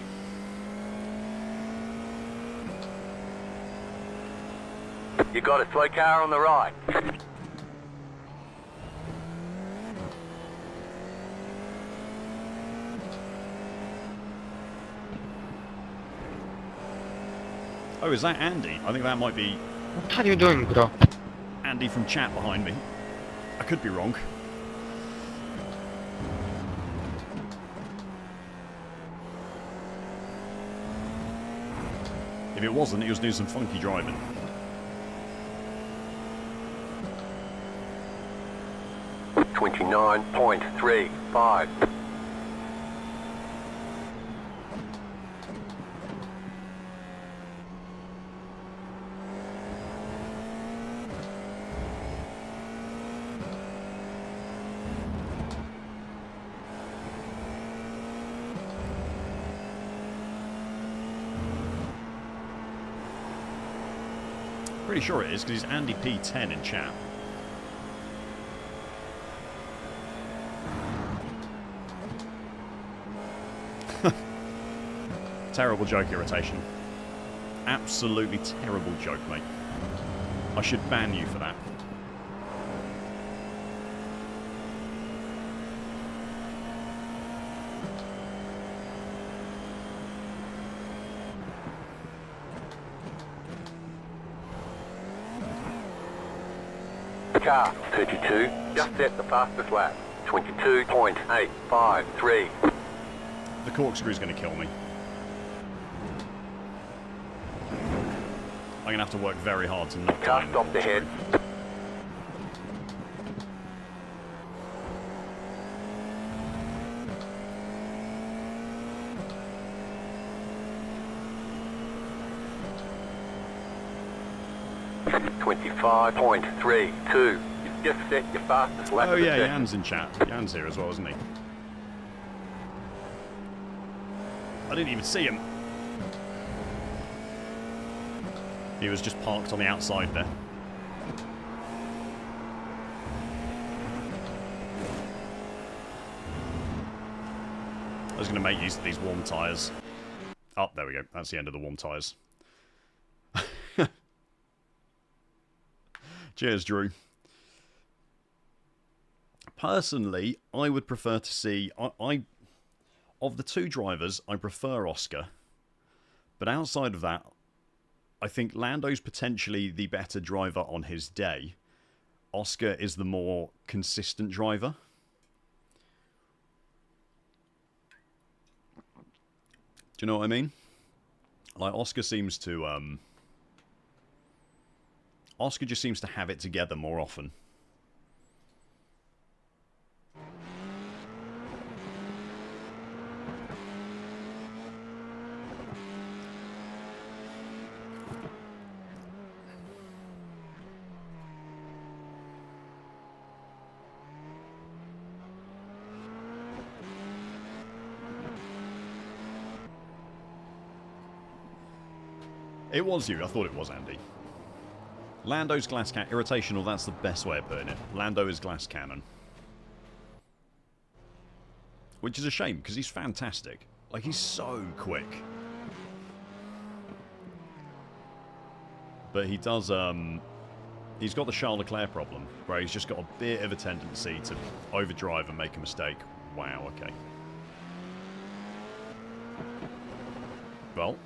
You got a slow car on the right. Oh, is that Andy? I think that might be What are you doing, bro? Andy from chat behind me. I could be wrong. If it wasn't, he was doing some funky driving. $29.35. Pretty sure it is, because he's Andy P10 in chat. Terrible joke, Irritation. Absolutely terrible joke, mate. I should ban you for that. Car 32, just set the fastest lap. 22.853. The corkscrew's going to kill me. I'm going to have to work very hard to not die. Car stopped ahead. .32. Just set your fastest lap. Oh yeah, Jan's in chat. Jan's here as well, isn't he? I didn't even see him. He was just parked on the outside there. I was going to make use of these warm tyres. Oh, there we go. That's the end of the warm tyres. Cheers, Drew. Personally, I would prefer to see... of the two drivers, I prefer Oscar. But outside of that, I think Lando's potentially the better driver on his day. Oscar is the more consistent driver. Do you know what I mean? Like, Oscar seems to, Oscar just seems to have it together more often. It was you. I thought it was Andy. Lando's glass cannon. Irritational, that's the best way of putting it. Lando is glass cannon. Which is a shame, because he's fantastic. Like, he's so quick. But he does, he's got the Charles Leclerc problem, where he's just got a bit of a tendency to overdrive and make a mistake. Wow, okay. Well...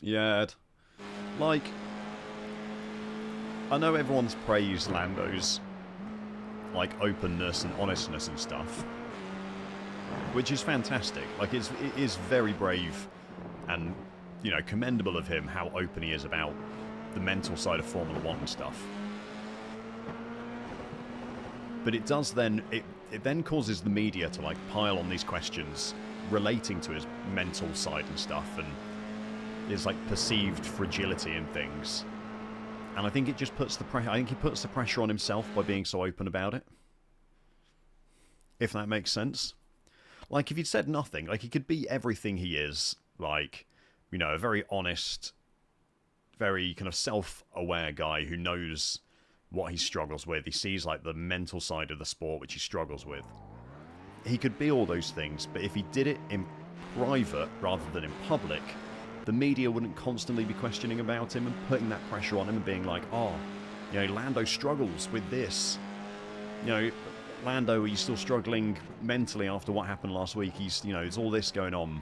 yeah, like, I know everyone's praised Lando's, like, openness and honestness and stuff, which is fantastic. Like, it is very brave and, you know, commendable of him how open he is about the mental side of Formula 1 and stuff. But it does then, it then causes the media to, like, pile on these questions relating to his mental side and stuff, and is like perceived fragility in things, and I think it just puts the pressure. I think he puts the pressure on himself by being so open about it. If that makes sense. Like, if he'd said nothing, like, he could be everything he is, like, you know, a very honest, very kind of self-aware guy who knows what he struggles with. He sees, like, the mental side of the sport which he struggles with. He could be all those things, but if he did it in private rather than in public, the media wouldn't constantly be questioning about him and putting that pressure on him and being like, oh, you know, Lando struggles with this. You know, Lando, are you still struggling mentally after what happened last week? He's, you know, there's all this going on.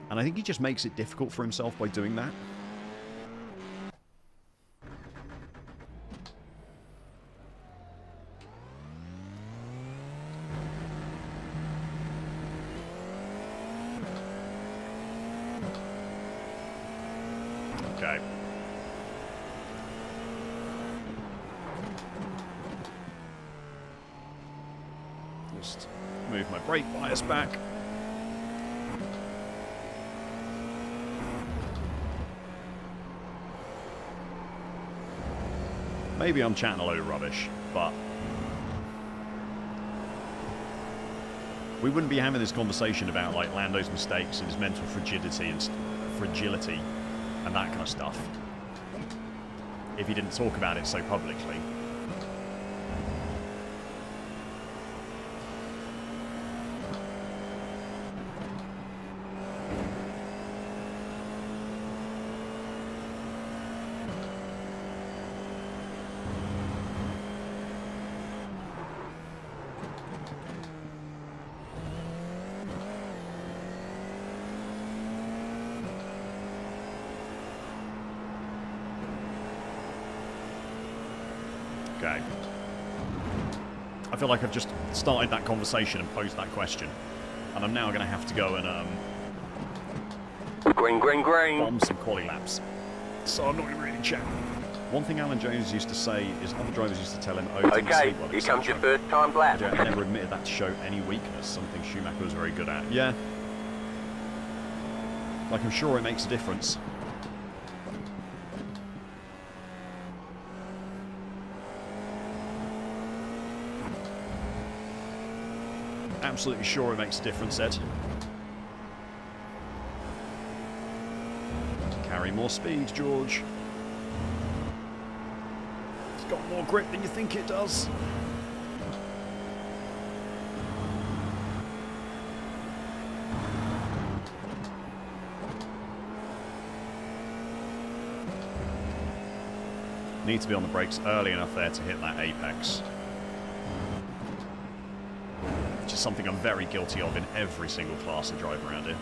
And I think he just makes it difficult for himself by doing that. Okay. Just move my brake bias back. Maybe I'm chatting a load of rubbish, but we wouldn't be having this conversation about, like, Lando's mistakes and his mental fragility and that kind of stuff if he didn't talk about it so publicly. Okay. I feel like I've just started that conversation and posed that question, and I'm now going to have to go and Green, green, green. bomb some quali laps. So I'm not going to really chat. One thing Alan Jones used to say is other drivers used to tell him, oh, Okay, here comes your first time lap. I never admitted that to show any weakness, something Schumacher was very good at. Yeah. Like, I'm sure it makes a difference. Absolutely sure it makes a difference, Ed. Carry more speed, George. It's got more grip than you think it does. Need to be on the brakes early enough there to hit that apex. Which is something I'm very guilty of in every single class I drive around in.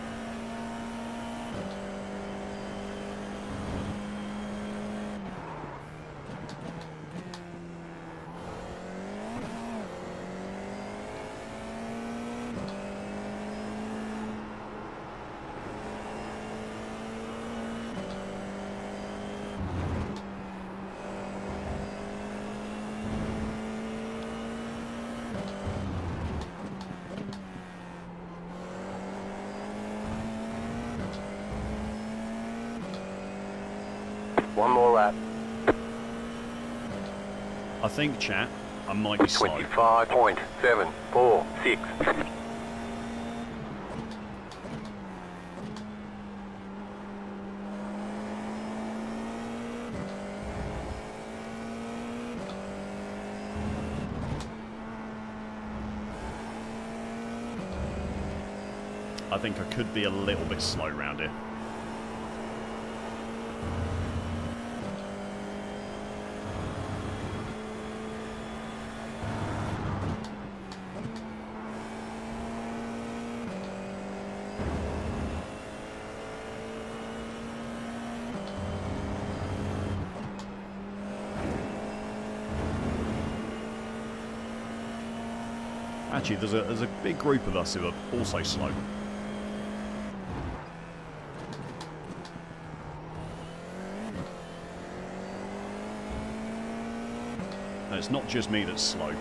One more lap. I think, chat, I might be slow. 25.746. I think I could be a little bit slow round here. Actually, there's a big group of us who are also slow. And it's not just me that's slow.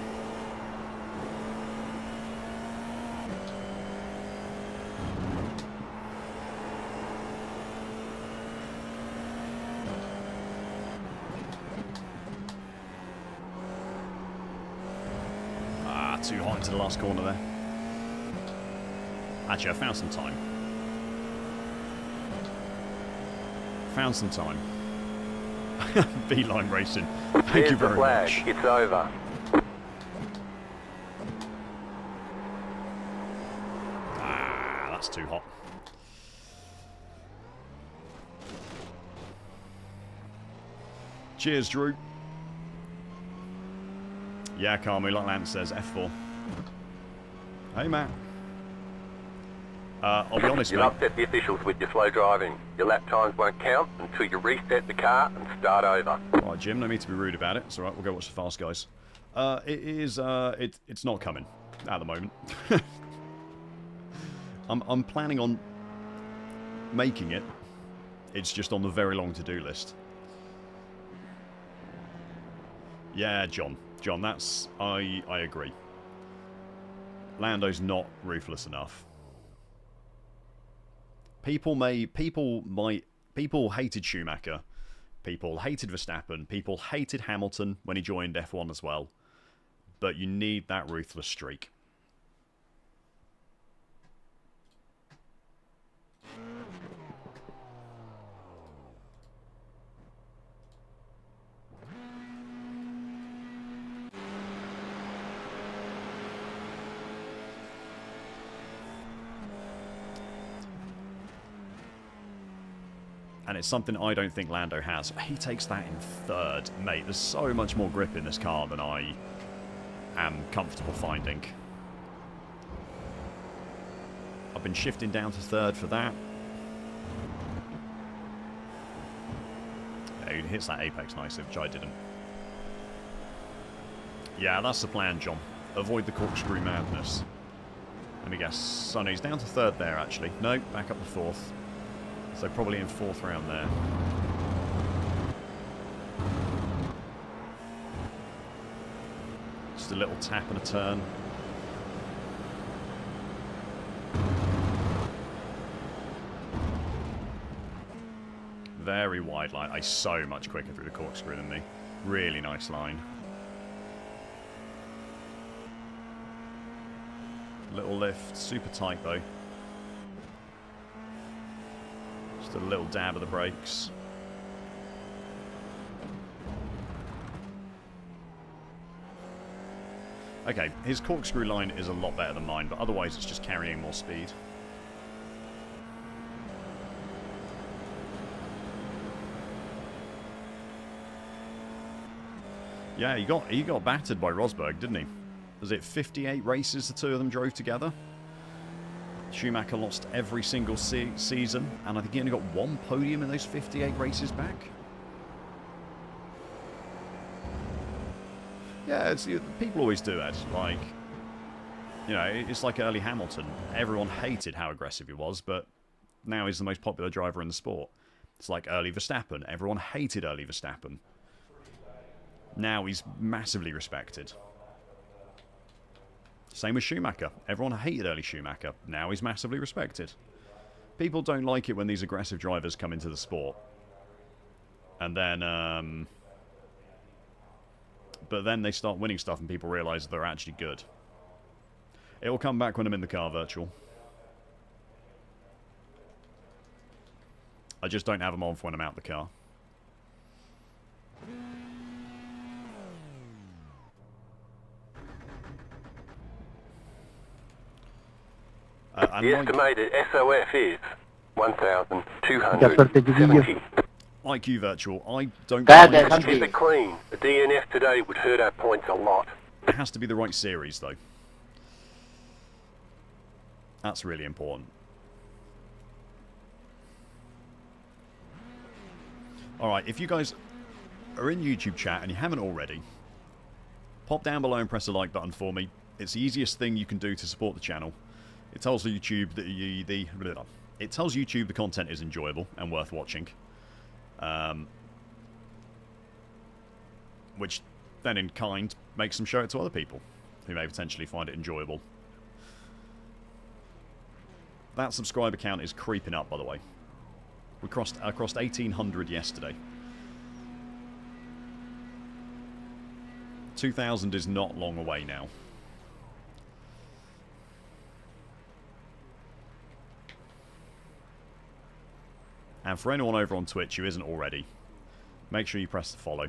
Too hot into the last corner there. Actually, I found some time. Found some time. Beeline racing. Thank you very much. It's over. That's too hot. Cheers, Drew. Yeah, Carmu, like Lance says, F4. Hey, Matt. I'll be honest, You'll upset the officials with your slow driving. Your lap times won't count until you reset the car and start over. Alright, Jim, no need to be rude about it. It's alright, we'll go watch the Fast Guys. It's not coming at the moment. I'm planning on making it. It's just on the very long to-do list. Yeah, John, that's... I agree. Lando's not ruthless enough. People hated Schumacher. People hated Verstappen. People hated Hamilton when he joined F1 as well. But you need that ruthless streak. And it's something I don't think Lando has. He takes that in third. Mate, there's so much more grip in this car than I am comfortable finding. I've been shifting down to third for that. Yeah, he hits that apex nicely, which I didn't. Yeah, that's the plan, John. Avoid the corkscrew madness. Let me guess. So no, he's down to third there, actually. No, back up to fourth. So probably in fourth round there. Just a little tap and a turn. Very wide line. He's so much quicker through the corkscrew than me. Really nice line. Little lift. Super tight though. Just a little dab of the brakes. Okay, his corkscrew line is a lot better than mine, but otherwise it's just carrying more speed. Yeah, he got battered by Rosberg, didn't he? Was it 58 races the two of them drove together? Schumacher lost every single season, and I think he only got one podium in those 58 races back. Yeah, people always do it. Like, you know, it's like early Hamilton. Everyone hated how aggressive he was, but now he's the most popular driver in the sport. It's like early Verstappen. Everyone hated early Verstappen. Now he's massively respected. Same with Schumacher. Everyone hated early Schumacher. Now he's massively respected. People don't like it when these aggressive drivers come into the sport. And then, but then they start winning stuff and people realise they're actually good. It'll come back when I'm in the car, Virtual. I just don't have them on for when I'm out the car. The estimated SOF is 1,270. Like you, Virtual, I don't... Let's keep it clean. The DNF today would hurt our points a lot. It has to be the right series, though. That's really important. Alright, if you guys are in YouTube chat and you haven't already, pop down below and press the like button for me. It's the easiest thing you can do to support the channel. It tells YouTube that it tells YouTube the content is enjoyable and worth watching. Which then in kind makes them show it to other people who may potentially find it enjoyable. That subscriber count is creeping up, by the way. We crossed 1,800 yesterday. 2,000 is not long away now. And for anyone over on Twitch who isn't already, make sure you press the follow.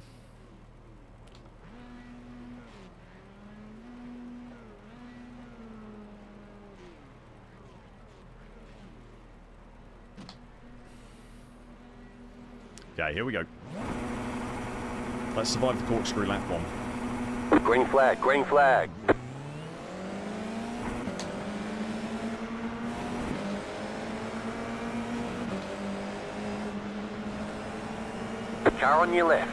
Okay, here we go. Let's survive the corkscrew lap 1. Green flag, green flag. Car on your left.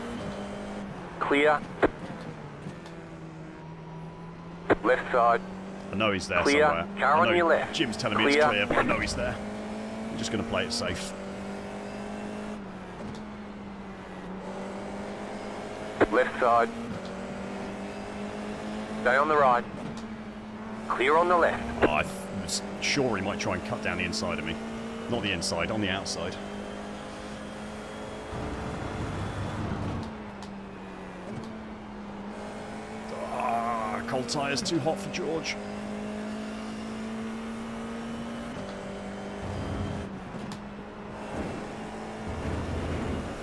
Clear. Left side. I know he's there Clear. somewhere. Car on your left. Jim's telling me Clear. it's clear, but I know he's there. I'm just going to play it safe. Left side. Stay on the right. Clear on the left. Oh, I was sure he might try and cut down the inside of me. Not the inside, on the outside. Ah, cold tyres, too hot for George.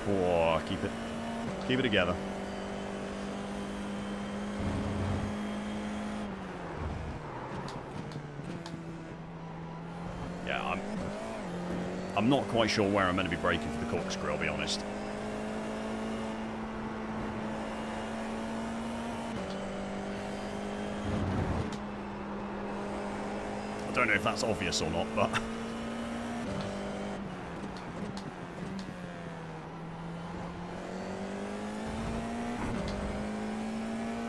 Oh, keep it together. Yeah, I'm not quite sure where I'm meant to be braking for the corkscrew, I'll be honest. I don't know if that's obvious or not, but...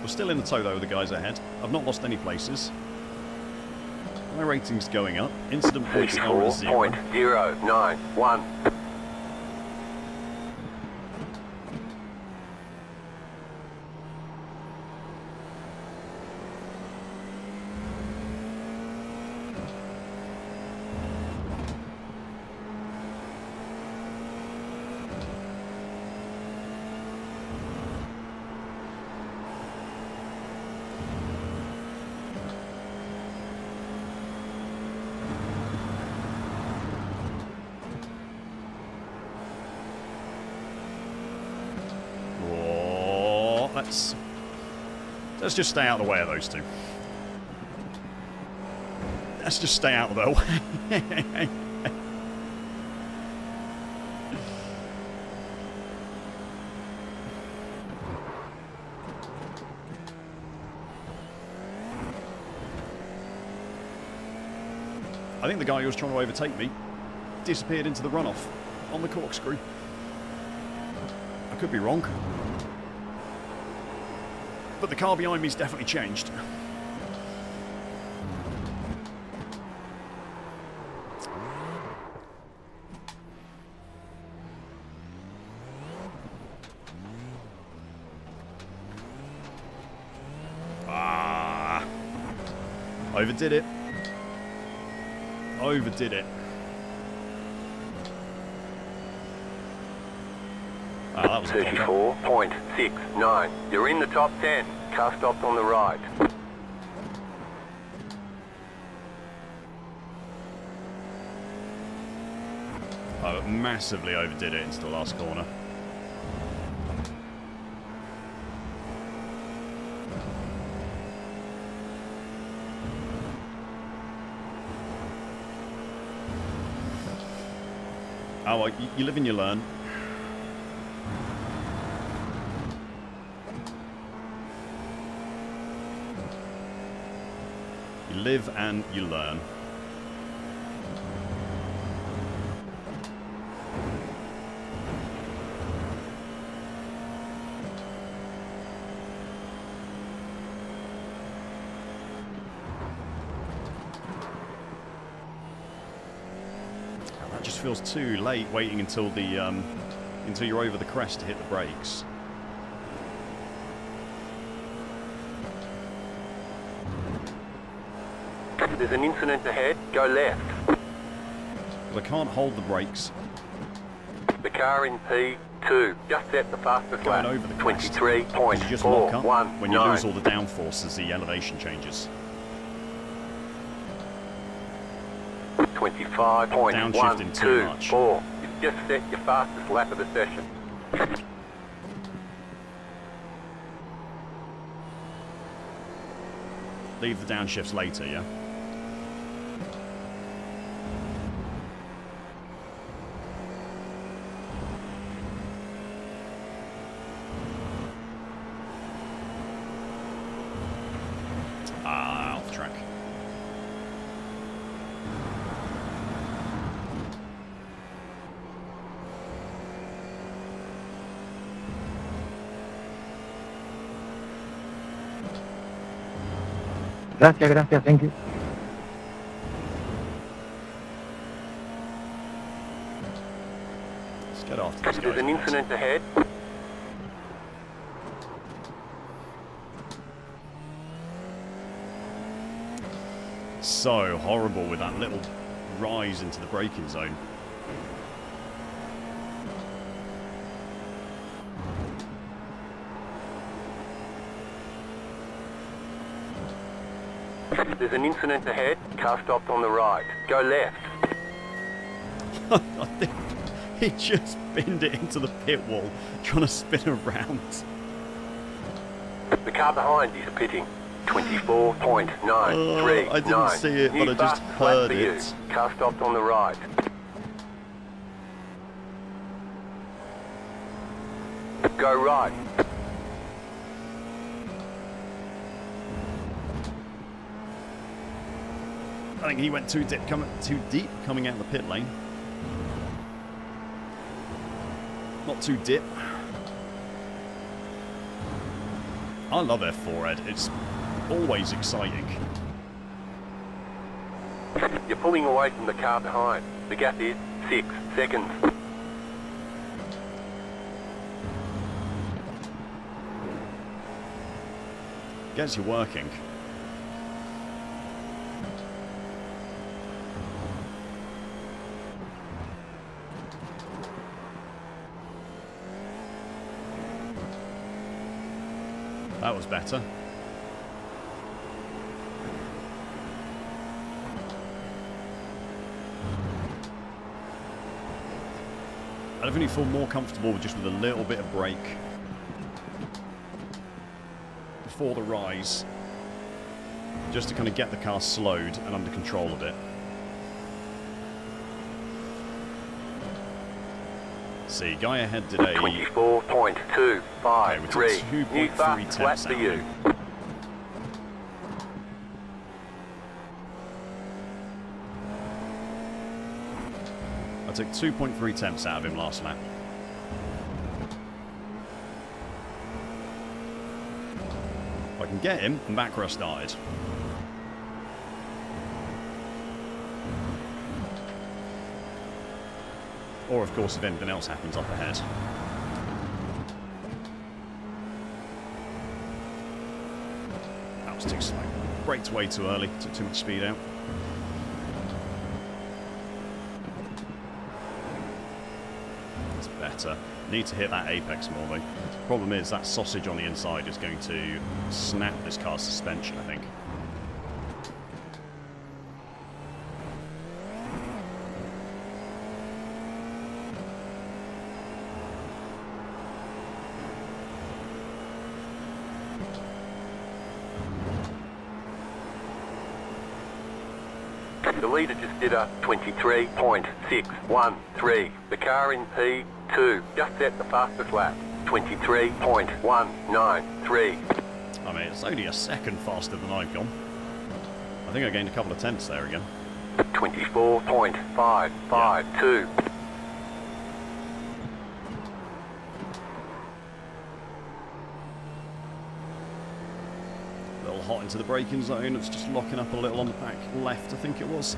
We're still in the tow, though, with the guys ahead. I've not lost any places. My rating's going up. Incident points are at 0. 64.091. Let's just stay out of the way of those two. Let's just stay out of their way. I think the guy who was trying to overtake me disappeared into the runoff on the corkscrew. I could be wrong. But the car behind me's definitely changed. Ah. Overdid it. Overdid it. that was a pop-up. 34.69. You're in the top 10. Car stopped on the right. I massively overdid it into the last corner. Oh, well, you live and you learn. You live and you learn. That just feels too late, waiting until the until you're over the crest to hit the brakes. There's an incident ahead. Go left. But I can't hold the brakes. The car in P2. Just set the fastest Going lap. over the crest. 23.419. You just lock up when you lose all the downforce as the elevation changes. 25.124. too much. You've just set your fastest lap of the session. Leave the downshifts later, yeah? Ah, off track. Gracias, thank you. Let's get after this guy. There's an incident ahead. So horrible with that little rise into the braking zone. There's an incident ahead. Car stopped on the right. Go left. I think he just binned it into the pit wall, trying to spin around. The car behind is pitting. 24.939. I didn't see it, but I just heard it. Car stopped on the right. Go right. I think he went too deep coming out of the pit lane. Not too dip. I love F4 Ed. It's always exciting. You're pulling away from the car behind. The gap is 6 seconds. Gets you working. That was better. I definitely feel more comfortable just with a little bit of brake before the rise, just to kind of get the car slowed and under control a bit. See, guy ahead did a 24.253. New fast lap for you. I took 2.3 temps out of him last lap. If I can get him, I'm back where I started. Or, of course, if anything else happens up ahead. That was too slow. Braked way too early. Took too much speed out. That's better. Need to hit that apex more though. Problem is that sausage on the inside is going to snap this car's suspension, I think. The leader just did a 23.613. The car in P2 just set the fastest lap. 23.193. I mean, it's only a second faster than I've gone. I think I gained a couple of tenths there again. 24.552. A little hot into the braking zone. It's just locking up a little on the back left, I think it was.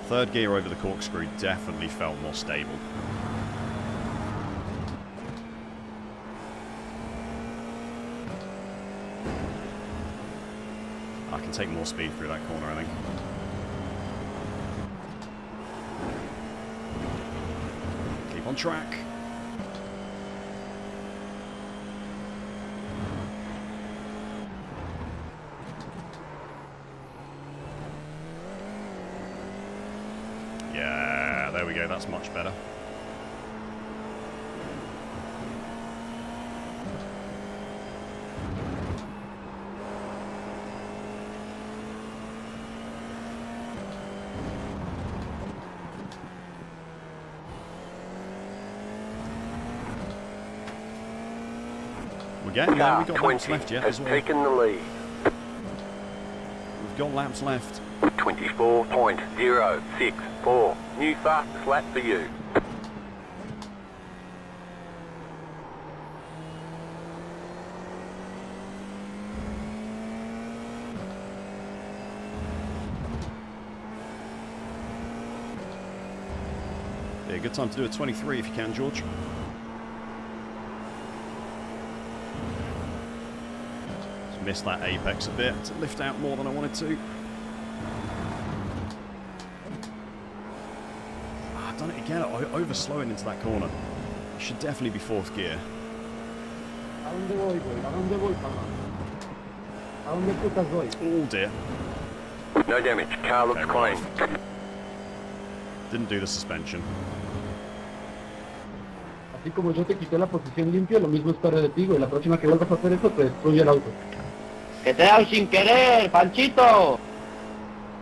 Third gear over the corkscrew definitely felt more stable. I can take more speed through that corner, I think. Keep on track. Yeah, there we go, that's much better. We're getting there, we've got laps left yet has as well. taken the lead. We've got laps left. 24.064. New fastest lap for you. Yeah, good time to do a 23 if you can, George. Just missed that apex a bit to lift out more than I wanted to. I've done it again, over slowing into that corner. Should definitely be fourth gear. Oh dear. No damage. Car looks Okay, clean. Didn't do the suspension. Así como yo te quité la posición limpia, lo mismo espero de ti, güey. La próxima que vuelvas a hacer eso, te destruye el auto. ¡Que te dan sin querer, Panchito!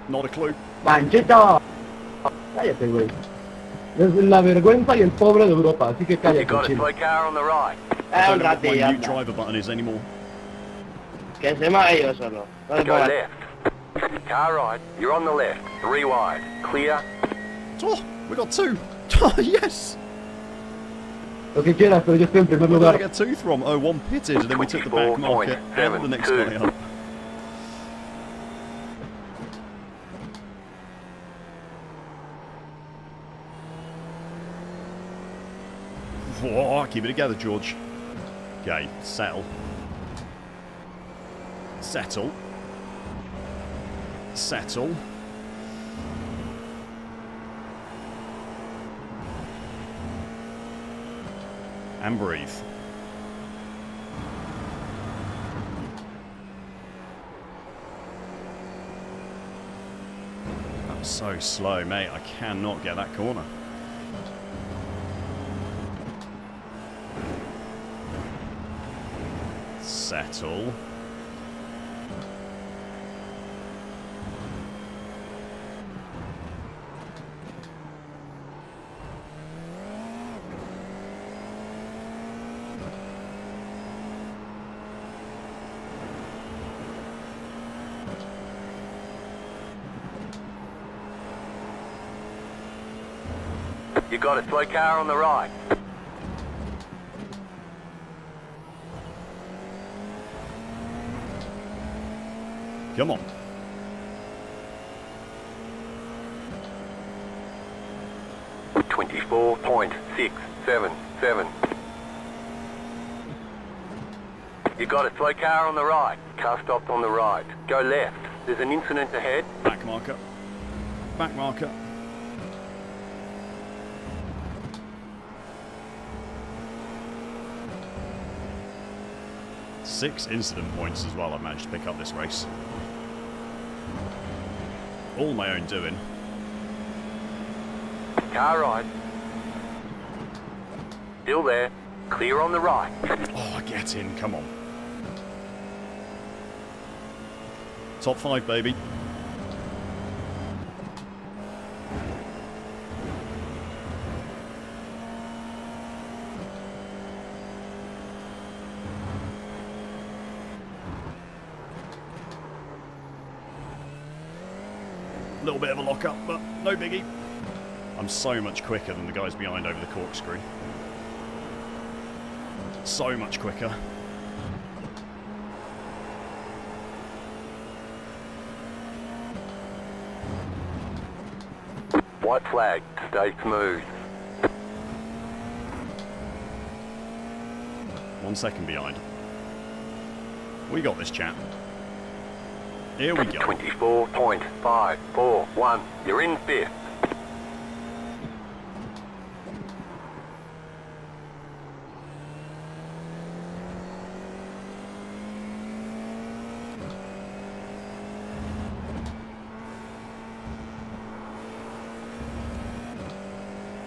Not a clue. ¡Panchito! Cállate, güey. Es la vergüenza y el pobre de Europa, así que You cállate, got a chino. slow car on the right. I Un don't know what my ratillo, new anda. driver button is anymore. Que se me ha ido solo. No te Go pongas- left. Car right. You're on the left. 3 wide. Clear. Oh, we got two. Oh, yes. Lo que quieras, pero yo estoy en primer Where did I lugar. get two from? Oh, one pitted, and then we took the back marker and the next guy up. Whoa, keep it together, George. Okay, settle. Settle. Settle. And breathe. That was so slow, mate. I cannot get that corner. Settle. You got a slow car on the right. Come on. You got a slow car on the right. Car stopped on the right. Go left. There's an incident ahead. Back marker. Back marker. Six incident points as well I've managed to pick up this race. All my own doing. Car right. Still there. Clear on the right. Oh, get in, come on. Top 5, baby. A little bit of a lock-up, but no biggie. I'm so much quicker than the guys behind over the corkscrew. So much quicker. White flag. Stay smooth. 1 second behind. We got this, chap. Here we go. 24.541. You're in 5th.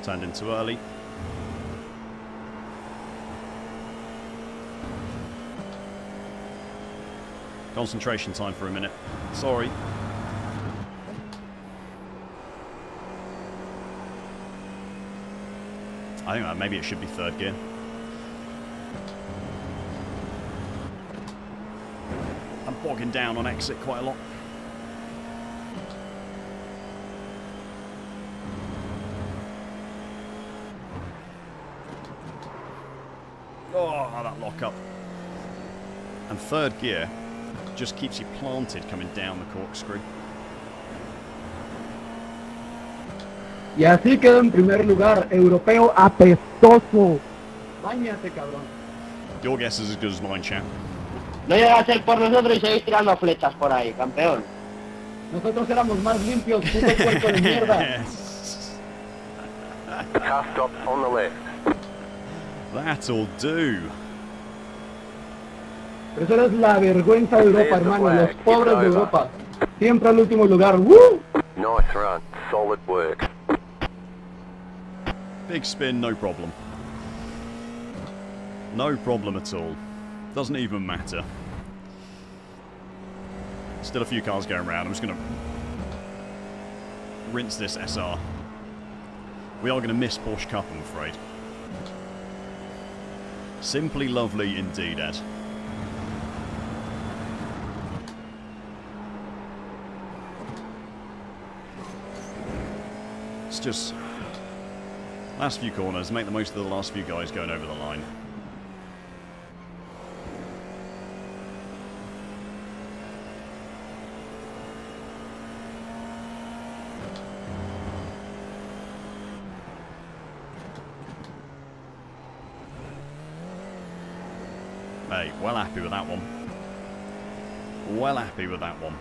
Turned in too early. Concentration time for a minute. Sorry. I think that maybe it should be 3rd gear. I'm bogging down on exit quite a lot. Oh, that lock up. And 3rd gear just keeps you planted coming down the corkscrew. Y así quedó en primer lugar, europeo apestoso. Báñate, cabrón. Your guess is as good as mine, champ. No llega a ser por nosotros y seguís tirando flechas por ahí, campeón. Nosotros éramos más limpios, puto puerco de mierda. Yes. Car stopped on the left. That'll do. Pero eso es la vergüenza de Europa, hermano. Los pobres de Europa. Siempre al último lugar. ¡Woo! Nice run. Solid work. Big spin, no problem. No problem at all. Doesn't even matter. Still a few cars going around. I'm just going to rinse this SR. We are going to miss Porsche Cup, I'm afraid. Simply lovely indeed, Ed. It's just last few corners, make the most of the last few guys going over the line. Hey, well happy with that one. Well happy with that one.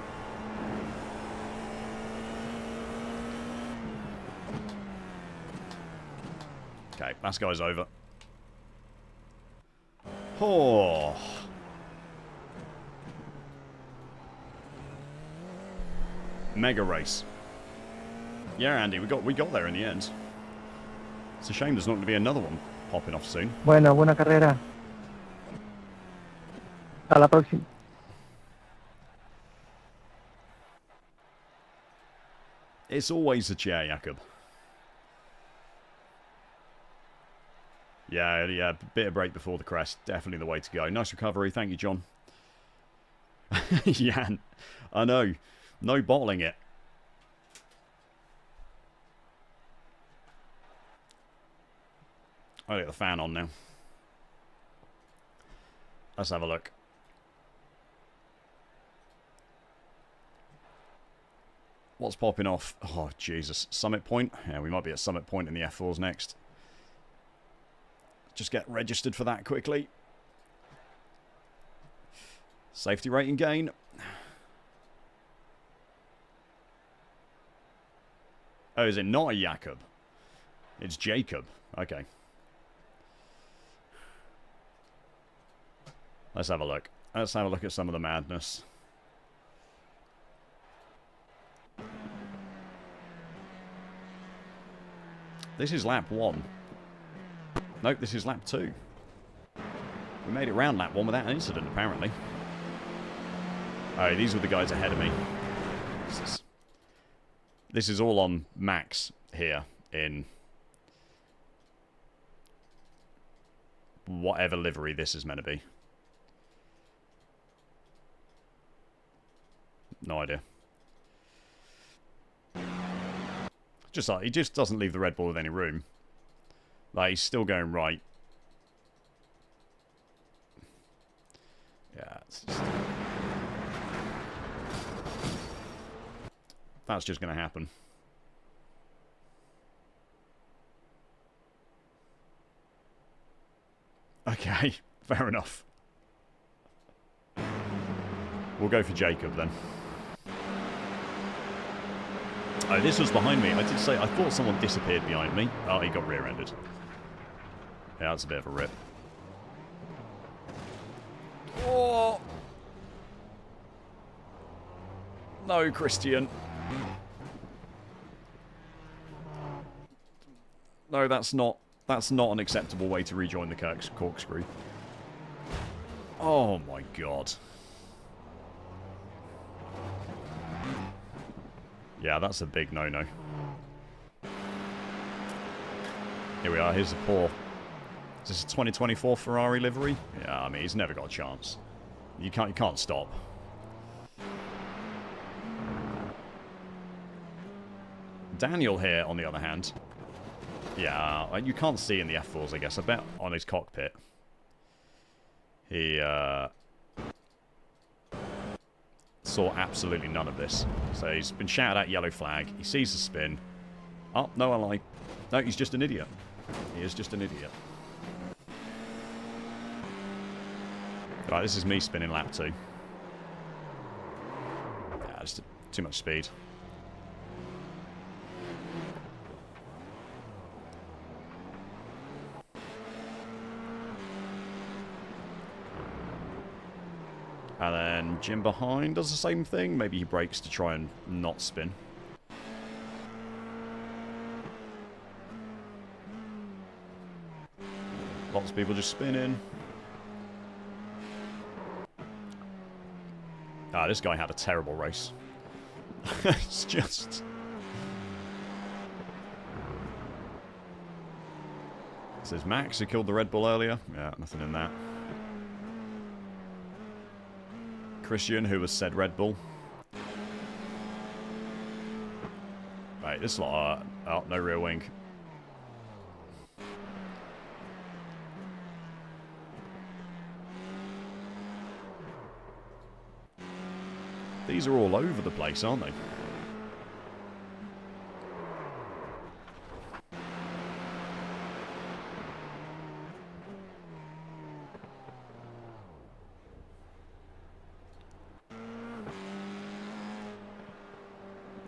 Okay, last guy's over. Oh. Mega race. Yeah, Andy, we got there in the end. It's a shame there's not going to be another one popping off soon. Buena carrera. Hasta la próxima. It's always a chair, Jakob. Yeah, bit of break before the crest. Definitely the way to go. Nice recovery. Thank you, John. Jan, I know. No bottling it. I'll get the fan on now. Let's have a look. What's popping off? Oh, Jesus. Summit Point? Yeah, we might be at Summit Point in the F4s next. Just get registered for that quickly. Safety rating gain. Oh, is it not a Jakob? It's Jacob. Okay. Let's have a look. Let's have a look at some of the madness. This is lap 1. Nope, this is lap 2. We made it round lap 1 without an incident, apparently. Oh, these were the guys ahead of me. This is all on Max here in whatever livery this is meant to be. No idea. Just like, he just doesn't leave the Red Bull with any room. Like, he's still going right. Yeah, that's just going to happen. Okay, fair enough. We'll go for Jacob then. Oh, this was behind me. I did say, I thought someone disappeared behind me. Oh, he got rear-ended. Yeah, that's a bit of a rip. Oh! No, Christian. No, that's not an acceptable way to rejoin the corkscrew. Oh my god. Yeah, that's a big no-no. Here we are, here's the poor. Is this a 2024 Ferrari livery? Yeah, I mean, he's never got a chance. You can't stop. Daniel here, on the other hand. Yeah, you can't see in the F4s, I guess. I bet on his cockpit. He, saw absolutely none of this. So he's been shouted at yellow flag. He sees the spin. Oh, no, I lie. No, he's just an idiot. He is just an idiot. Right, this is me spinning lap 2. Yeah, just too much speed. And then Jim behind does the same thing. Maybe he brakes to try and not spin. Lots of people just spinning. Ah, this guy had a terrible race. It's just... This is Max who killed the Red Bull earlier. Yeah, nothing in that. Christian, who was said Red Bull. Right, this lot are... Oh, no rear wing. These are all over the place, aren't they?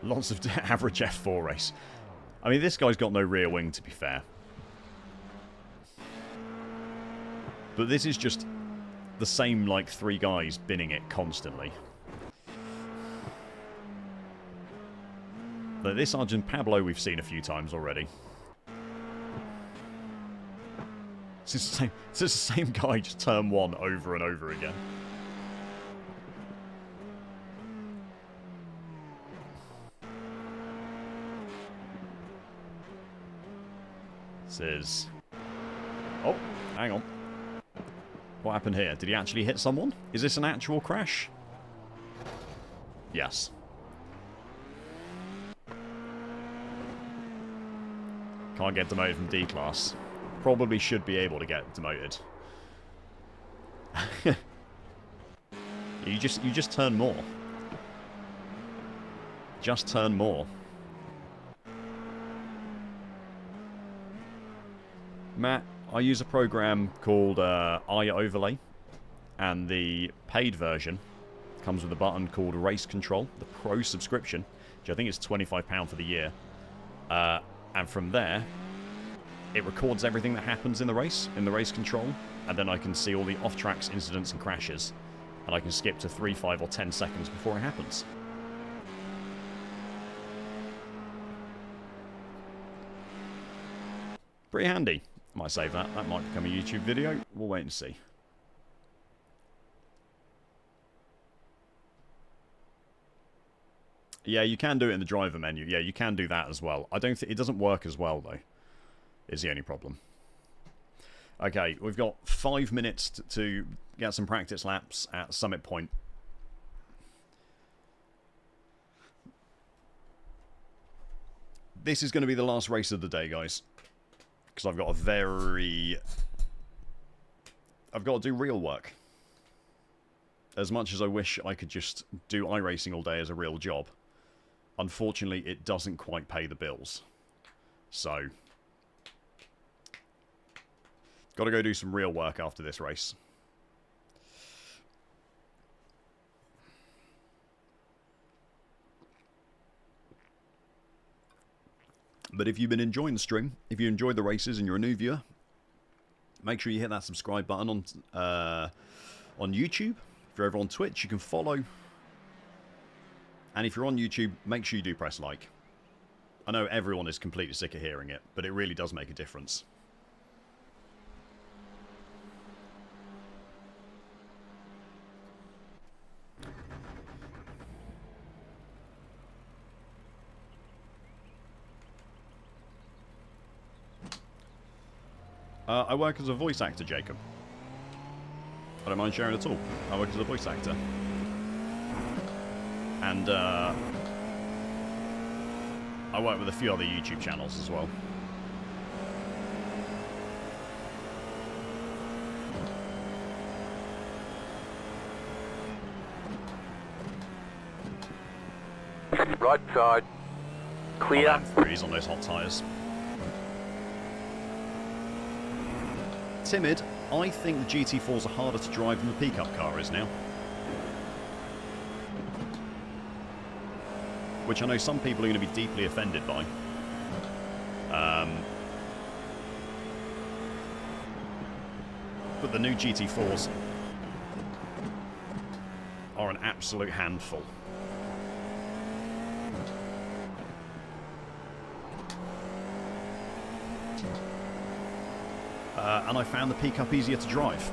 Lots of average F4 race. I mean, this guy's got no rear wing, to be fair. But this is just the same, like, 3 guys binning it constantly. But this Sergeant Pablo we've seen a few times already. It's the same guy, just turn 1 over and over again. This is... Oh, hang on. What happened here? Did he actually hit someone? Is this an actual crash? Yes. Can't get demoted from D-Class. Probably should be able to get demoted. You just turn more. Just turn more. Matt, I use a program called iOverlay. And the paid version comes with a button called Race Control, the Pro subscription, which I think is £25 for the year. And from there, it records everything that happens in the race control, and then I can see all the off-tracks, incidents and crashes, and I can skip to 3, 5 or 10 seconds before it happens. Pretty handy. Might save that. That might become a YouTube video. We'll wait and see. Yeah, you can do it in the driver menu. Yeah, you can do that as well. I don't think it doesn't work as well though. Is the only problem. Okay, we've got 5 minutes to get some practice laps at Summit Point. This is going to be the last race of the day, guys. Because I've got I've got to do real work. As much as I wish I could just do iRacing all day as a real job, unfortunately it doesn't quite pay the bills. So, got to go do some real work after this race. But if you've been enjoying the stream, if you enjoyed the races and you're a new viewer, make sure you hit that subscribe button on YouTube. If you're over on Twitch, you can follow. And if you're on YouTube, make sure you do press like. I know everyone is completely sick of hearing it, but it really does make a difference. I work as a voice actor, Jacob. I don't mind sharing at all. I work as a voice actor. And I work with a few other YouTube channels as well. Right side. Clear. Freeze on those hot tyres. Timid, I think the GT4s are harder to drive than the pickup car is now. Which I know some people are going to be deeply offended by. But the new GT4s are an absolute handful. And I found the pickup easier to drive.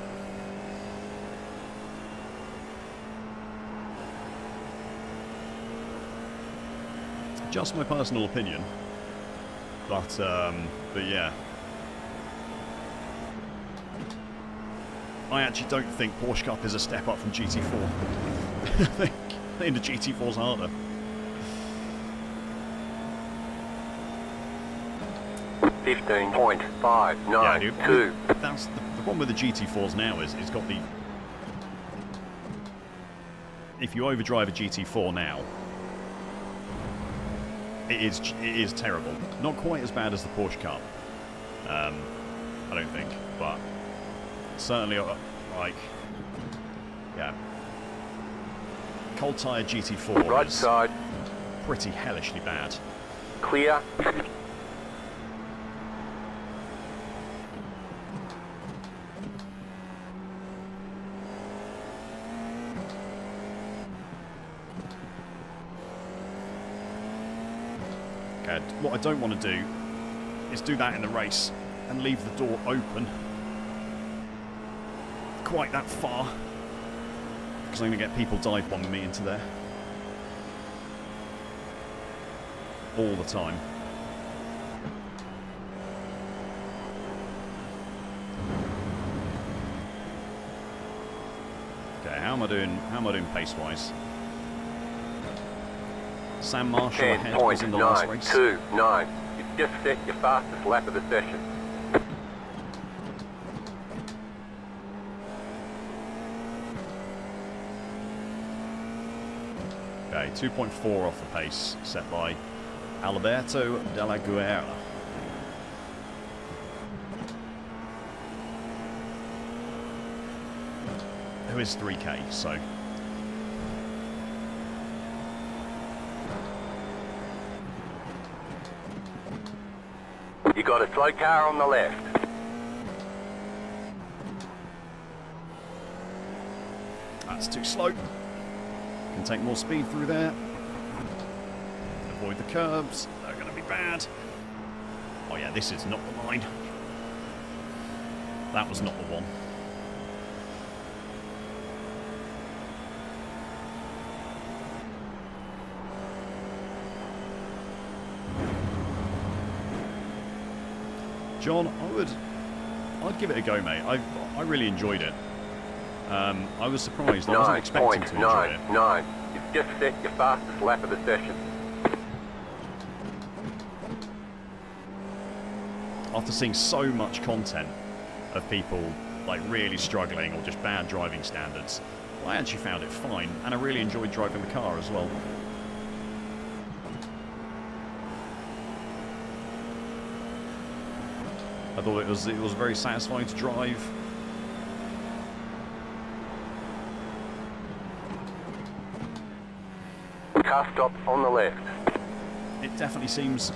Just my personal opinion, but yeah, I actually don't think Porsche Cup is a step up from GT4. I think the GT4's harder. $15.592. That's the problem with the GT4s now is it's got the. If you overdrive a GT4 now, it is terrible. Not quite as bad as the Porsche Cup, I don't think, but certainly like, yeah, cold tyre GT4 right is side. Pretty hellishly bad. Clear. What I don't want to do is do that in the race and leave the door open quite that far, because I'm going to get people dive bombing me into there all the time. Okay, how am I doing pace-wise? Sam Marshall ahead was in the last race. 10.929. You've just set your fastest lap of the session. Okay, 2.4 off the pace set by Alberto de la Guerra. who is 3K, so... You got a slow car on the left. That's too slow. Can take more speed through there. Avoid the curbs. They're going to be bad. Oh yeah, this is not the line. That was not the one. John, I'd give it a go, mate. I really enjoyed it. I was surprised. I wasn't expecting to enjoy it. 9.99. You've just set your fastest lap of the session. After seeing so much content of people like really struggling or just bad driving standards, I actually found it fine, and I really enjoyed driving the car as well. I thought it was very satisfying to drive. Car stop on the left. It definitely seems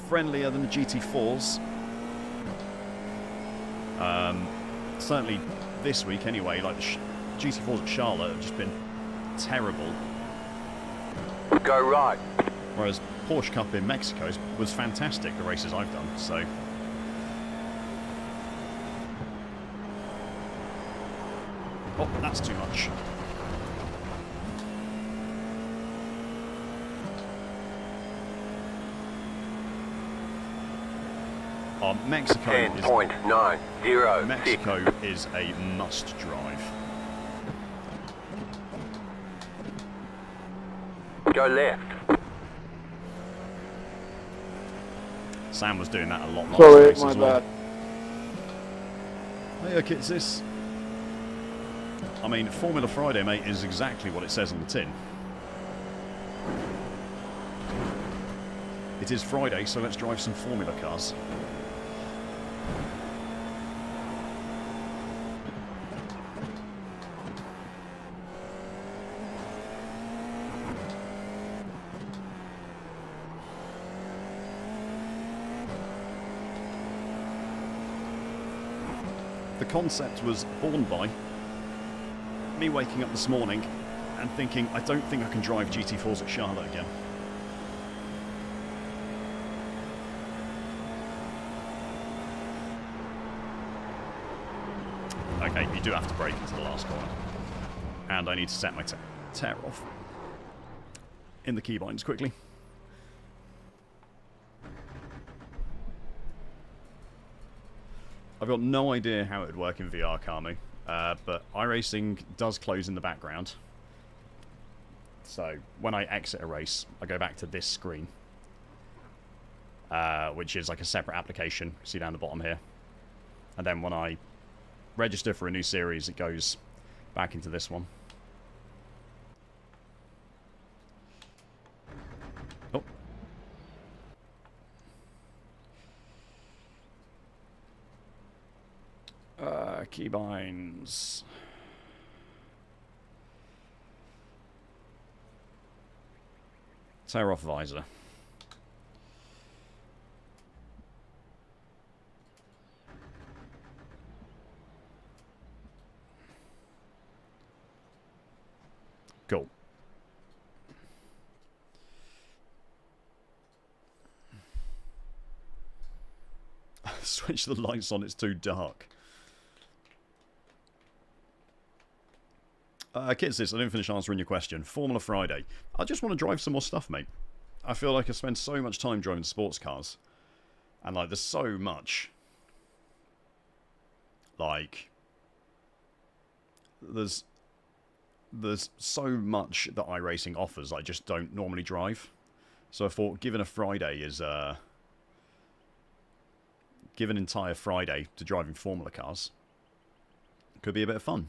friendlier than the GT4s. Certainly this week anyway, like the GT4s at Charlotte have just been terrible. Go right. Whereas Porsche Cup in Mexico was fantastic, the races I've done, so... Oh, that's too much. Mexico 10.906. Mexico is a must drive. Go left. Sam was doing that a lot last Sorry, race my as well. bad. Hey, okay, it's this. I mean, Formula Friday, mate, is exactly what it says on the tin. It is Friday, so let's drive some Formula cars. The concept was born by me waking up this morning and thinking, I don't think I can drive GT4s at Charlotte again. Okay, you do have to brake into the last corner. And I need to set my tear off in the keybinds quickly. I've got no idea how it would work in VR, Camu, but iRacing does close in the background. So when I exit a race, I go back to this screen, which is like a separate application. See down the bottom here. And then when I register for a new series, it goes back into this one. Oh. Keybinds. Tear off visor. Cool. Switch the lights on, it's too dark. Kids, I didn't finish answering your question. Formula Friday. I just want to drive some more stuff, mate. I feel like I spend so much time driving sports cars. And, like, there's so much. Like, there's so much that iRacing offers I just don't normally drive. So I thought, given a Friday is... give an entire Friday to driving Formula cars could be a bit of fun.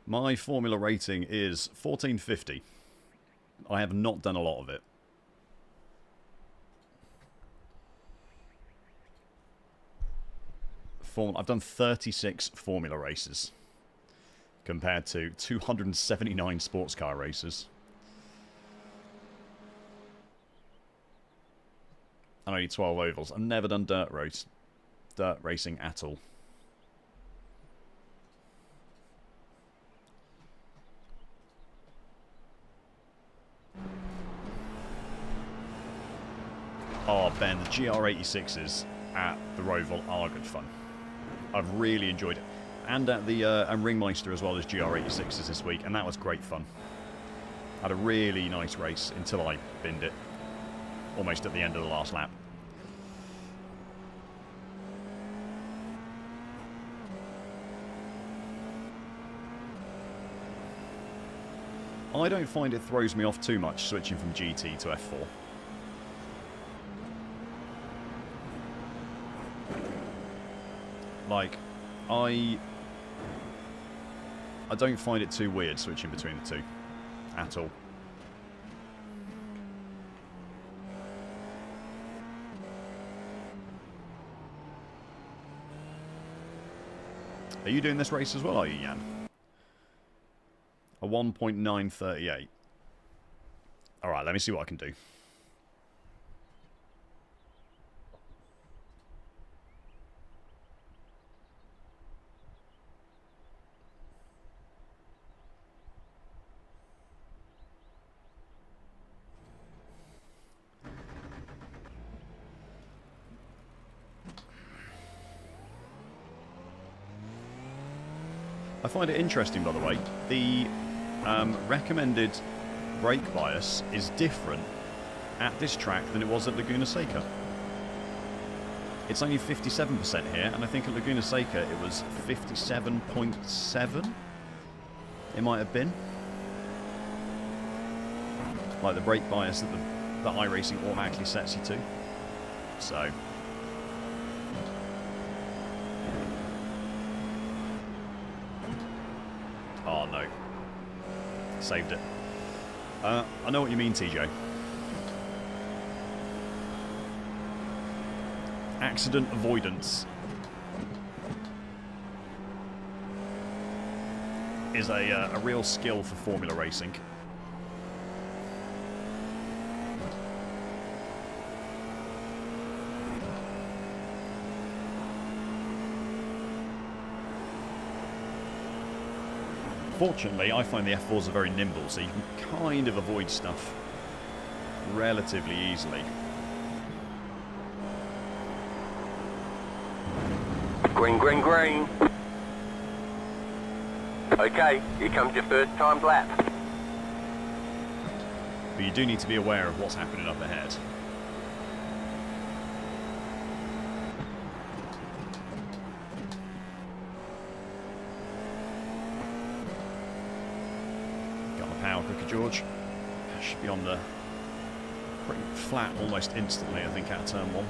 My Formula rating is 1450. I have not done a lot of it. I've done 36 Formula races compared to 279 sports car races. And only 12 ovals. I've never done dirt racing at all. Oh, Ben, the GR86s at the Roval are good fun. I've really enjoyed it. And at the and Ringmeister as well as GR86s this week, and that was great fun. Had a really nice race until I binned it. Almost at the end of the last lap. I don't find it throws me off too much switching from GT to F4. Like, I don't find it too weird switching between the two at all. Are you doing this race as well, are you, Jan? A 1.938. Alright, let me see what I can do. I find it interesting, by the way, the recommended brake bias is different at this track than it was at Laguna Seca. It's only 57% here, and I think at Laguna Seca it was 57.7. It might have been. Like the brake bias that the iRacing automatically sets you to. So... oh no. Saved it. I know what you mean, TJ. Accident avoidance is a real skill for Formula racing. Fortunately, I find the F4s are very nimble, so you can kind of avoid stuff relatively easily. Green, green, green. Okay, here comes your first timed lap. But you do need to be aware of what's happening up ahead. Power quicker, George. Should be on the pretty flat almost instantly, I think, out of turn one.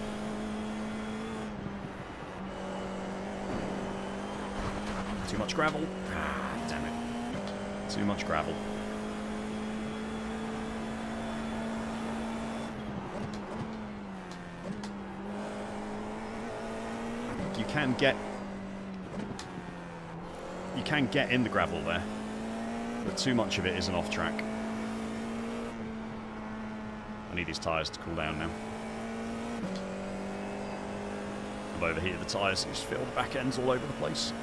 Too much gravel. Ah, damn it. Too much gravel. You can get in the gravel there. But too much of it isn't off track. I need these tyres to cool down now. I've overheated the tyres, you just feel the back ends all over the place.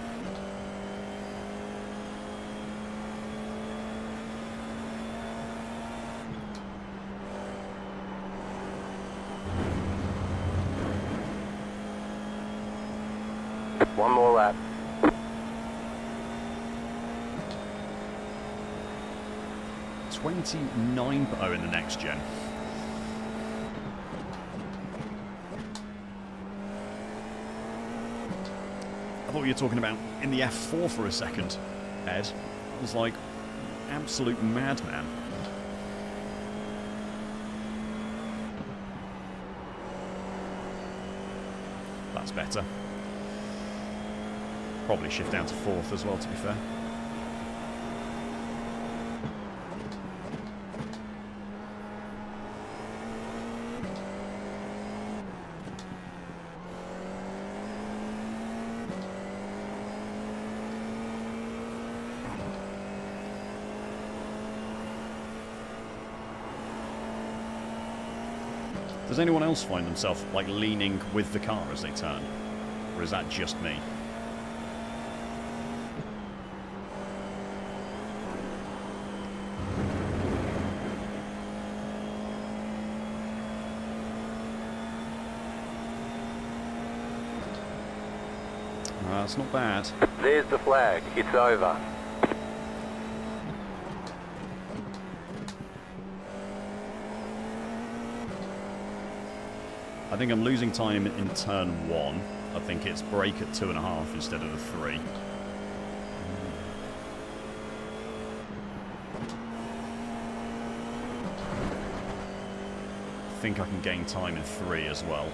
One more lap. 29.0 in the next gen. I thought you were talking about in the F4 for a second, Ed. I was like, absolute madman. That's better. Probably shift down to 4th as well, to be fair. Does anyone else find themselves like leaning with the car as they turn? Or is that just me? That's not bad. There's the flag. It's over. I think I'm losing time in turn 1. I think it's brake at 2.5 instead of the 3. I think I can gain time in 3 as well.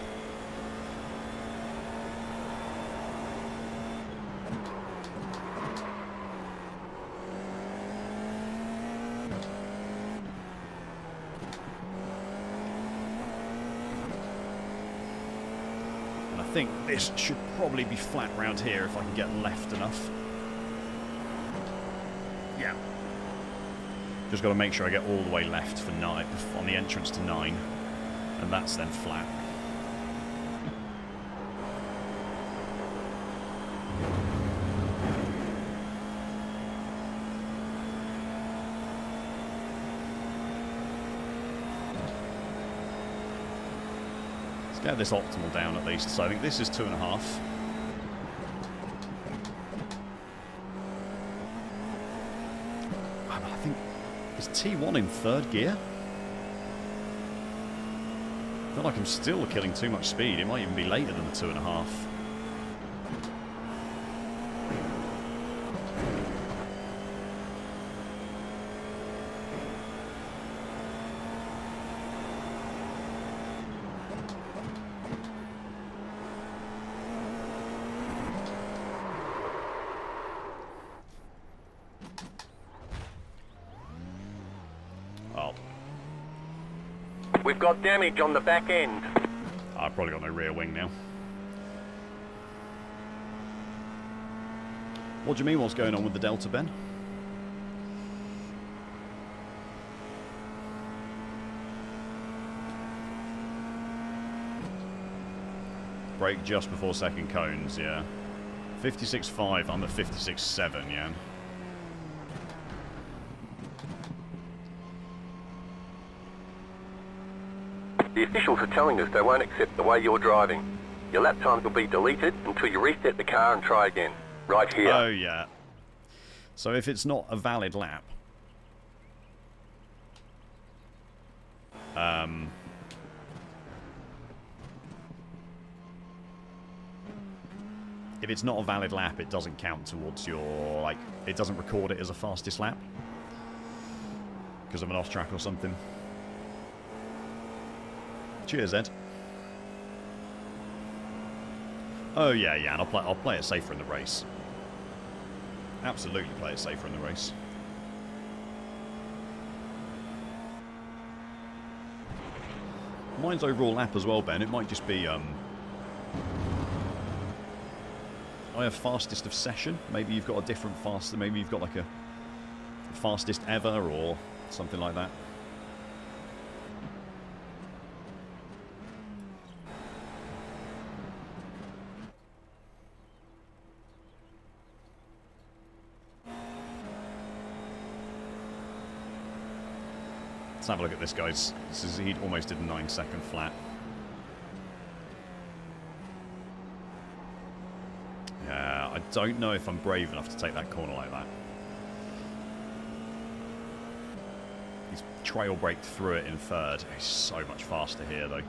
I think this should probably be flat round here if I can get left enough. Yeah. Just got to make sure I get all the way left for 9 on the entrance to 9, and that's then flat. Get this optimal down at least, so I think this is 2.5. I think, is T1 in 3rd gear? I feel like I'm still killing too much speed. It might even be later than the 2.5. We've got damage on the back end. I've probably got no rear wing now. What do you mean, what's going on with the Delta, Ben? Brake just before second cones, yeah. 56.5, I'm at 56.7, yeah. The officials are telling us they won't accept the way you're driving. Your lap times will be deleted until you reset the car and try again. Right here. Oh, yeah. So if it's not a valid lap... if it's not a valid lap, it doesn't count towards your... like, it doesn't record it as a fastest lap. Because of an off-track or something. Cheers, Ed. Oh yeah, yeah, and I'll play it safer in the race. Absolutely play it safer in the race. Mine's overall lap as well, Ben. It might just be I have fastest of session. Maybe you've got a different fast. Maybe you've got like a fastest ever or something like that. Let's have a look at this, guys. He almost did a 9-second flat. Yeah, I don't know if I'm brave enough to take that corner like that. He's trail braked through it in 3rd. He's so much faster here, though.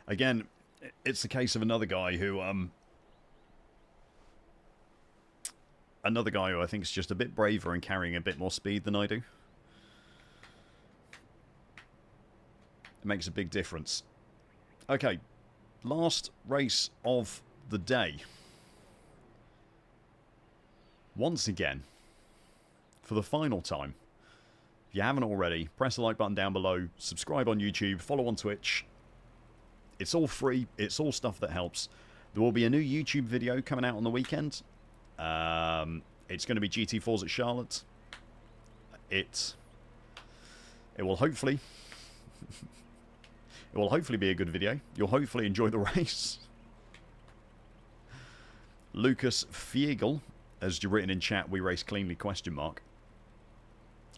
Again, it's the case of another guy who I think is just a bit braver and carrying a bit more speed than I do. It makes a big difference. Okay, last race of the day. Once again, for the final time, if you haven't already, press the like button down below, subscribe on YouTube, follow on Twitch. It's all free. It's all stuff that helps. There will be a new YouTube video coming out on the weekend. It's going to be GT4s at Charlotte. It will hopefully be a good video. You'll hopefully enjoy the race. Lucas Fiegel has written in chat, "We race cleanly?" ?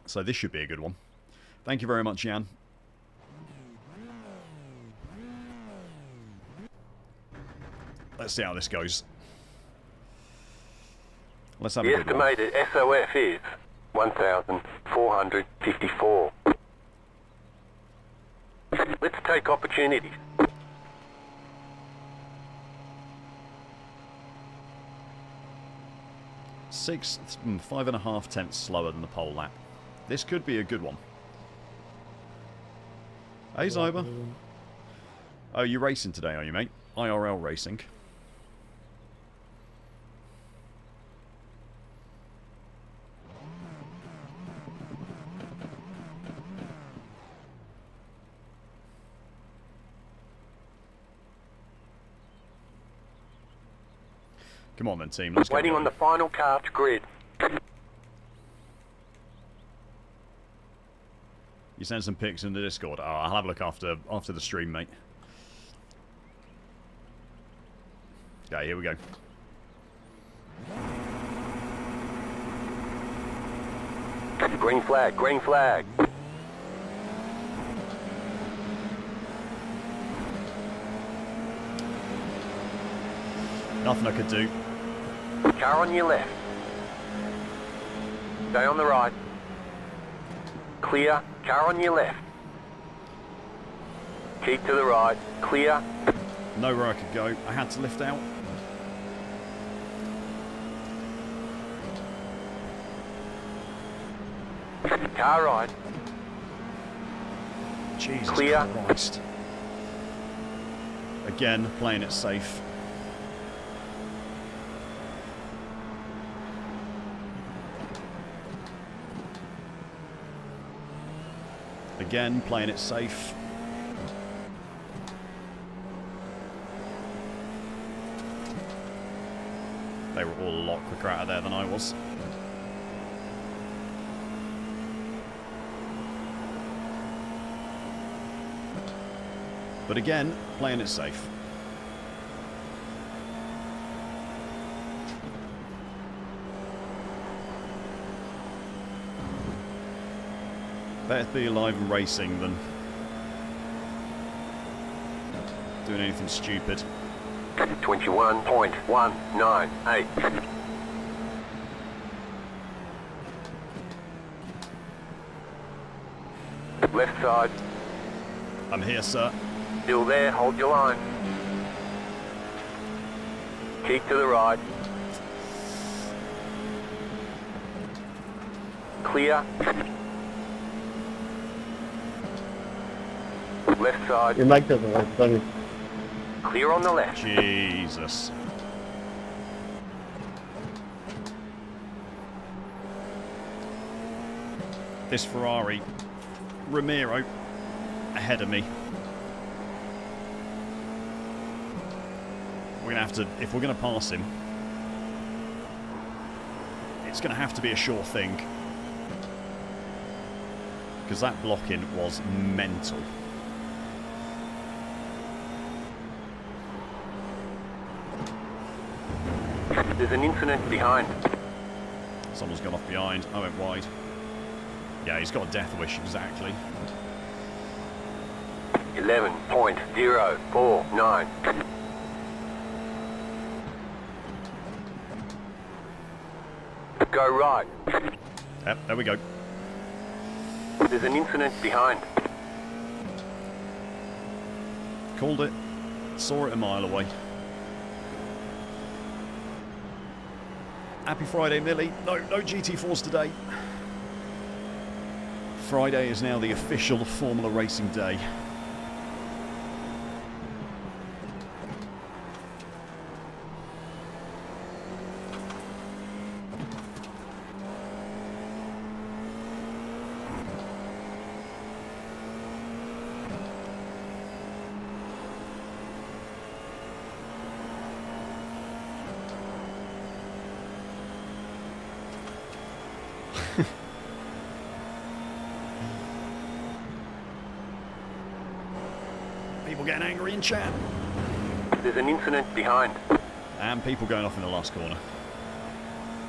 So this should be a good one. Thank you very much, Jan. Let's see how this goes. Let's have a The good one. estimated SOF is 1,454. Let's take opportunities. Sixth, 5.5 tenths slower than the pole lap. This could be a good one. Hey, Zyber. Oh, you racing today, are you, mate? IRL racing. Come on then, team. Let's Waiting go. on the final car to grid. You send some pics in the Discord. Oh, I'll have a look after the stream, mate. Okay, here we go. Green flag, green flag. Nothing I could do. Car on your left. Stay on the right. Clear. Car on your left. Keep to the right. Clear. Nowhere I could go. I had to lift out. Car right. Jesus Clear. Christ. Again, playing it safe. Again, playing it safe. They were all a lot quicker out of there than I was. But again, playing it safe. Better be alive and racing than doing anything stupid. 21.198. Left side. I'm here, sir. Still there, hold your line. Keep to the right. Clear. Left side. Your mic doesn't work, sorry. Clear on the left. Jesus. This Ferrari, Ramiro, ahead of me. We're going to have to, if we're going to pass him, it's going to have to be a sure thing. Because that blocking was mental. There's an incident behind. Someone's gone off behind. I went wide. Yeah, he's got a death wish, exactly. 11.049. Go right. Yep, there we go. There's an incident behind. Called it. Saw it a mile away. Happy Friday, Millie. No GT4s today. Friday is now the official Formula Racing day. People getting angry in chat. There's an incident behind. And people going off in the last corner.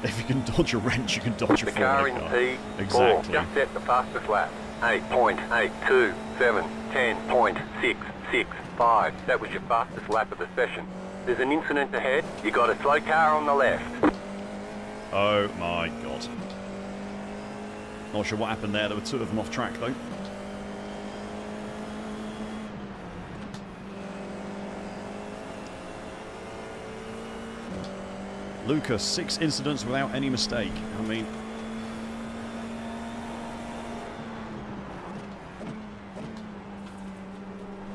If you can dodge a wrench, you can dodge a The car in P4 Exactly. just set the fastest lap. 8.827, 10.665. That was your fastest lap of the session. There's an incident ahead. You got a slow car on the left. Oh my god. Not sure what happened there. There were two of them off track though. Lucas, 6 incidents without any mistake. I mean...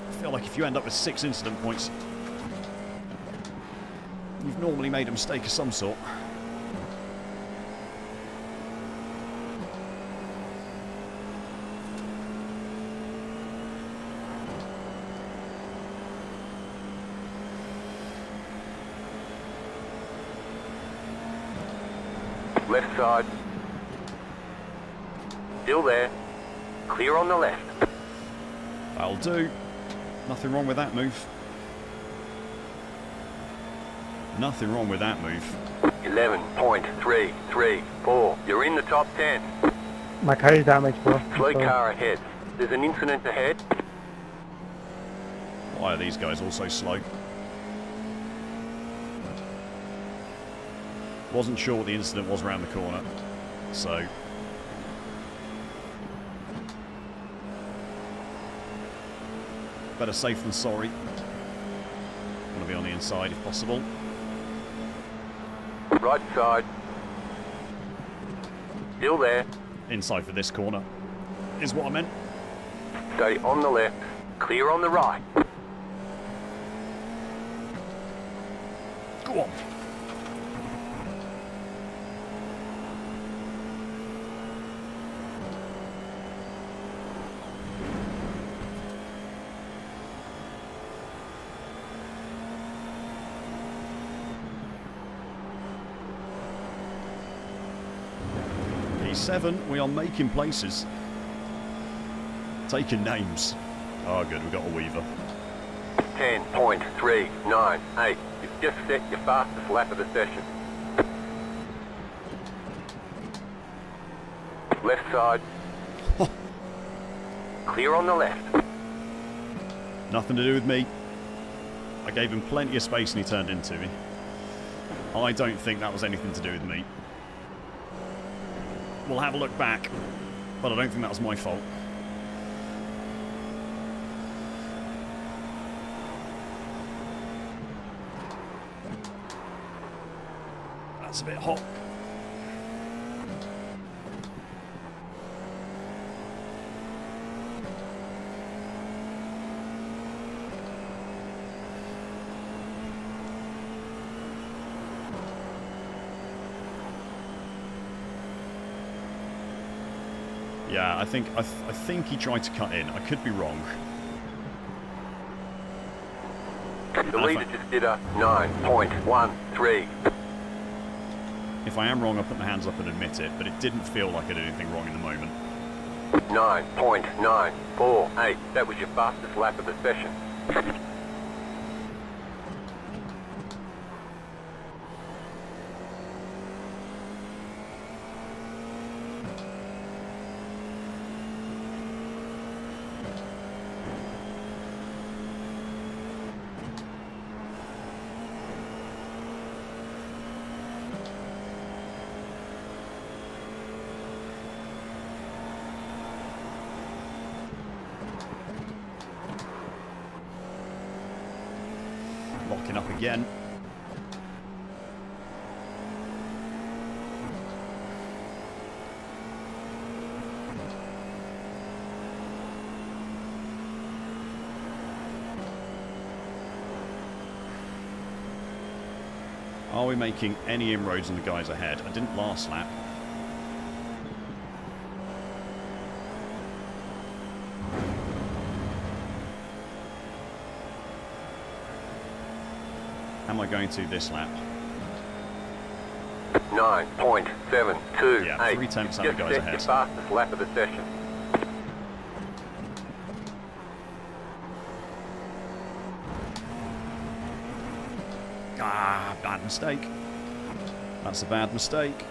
I feel like if you end up with 6 incident points, you've normally made a mistake of some sort. Left side. Still there. Clear on the left. That'll do. Nothing wrong with that move. Nothing wrong with that move. 11.334. You're in the top 10. My car is damaged, bro. Slow car ahead. There's an incident ahead. Why are these guys all so slow? Wasn't sure what the incident was around the corner, so... Better safe than sorry. Want to be on the inside if possible. Right side. Still there. Inside for this corner is what I meant. Stay on the left. Clear on the right. Go on. P7, we are making places. Taking names. Oh good, we got a Weaver. 10.398. You've just set your fastest lap of the session. Left side. Clear on the left. Nothing to do with me. I gave him plenty of space and he turned into me. I don't think that was anything to do with me. We'll have a look back, but I don't think that was my fault. That's a bit hot. Yeah, I think he tried to cut in. I could be wrong. The leader just did a 9.13. If I am wrong, I'll put my hands up and admit it, but it didn't feel like I did anything wrong in the moment. 9.948. That was your fastest lap of the session. Locking up again. Are we making any inroads on the guys ahead? I didn't last lap. How am I going to this lap? 9.728. Yeah, 3 tenths out of the guys ahead. Your fastest lap of the session. Ah, bad mistake. That's a bad mistake.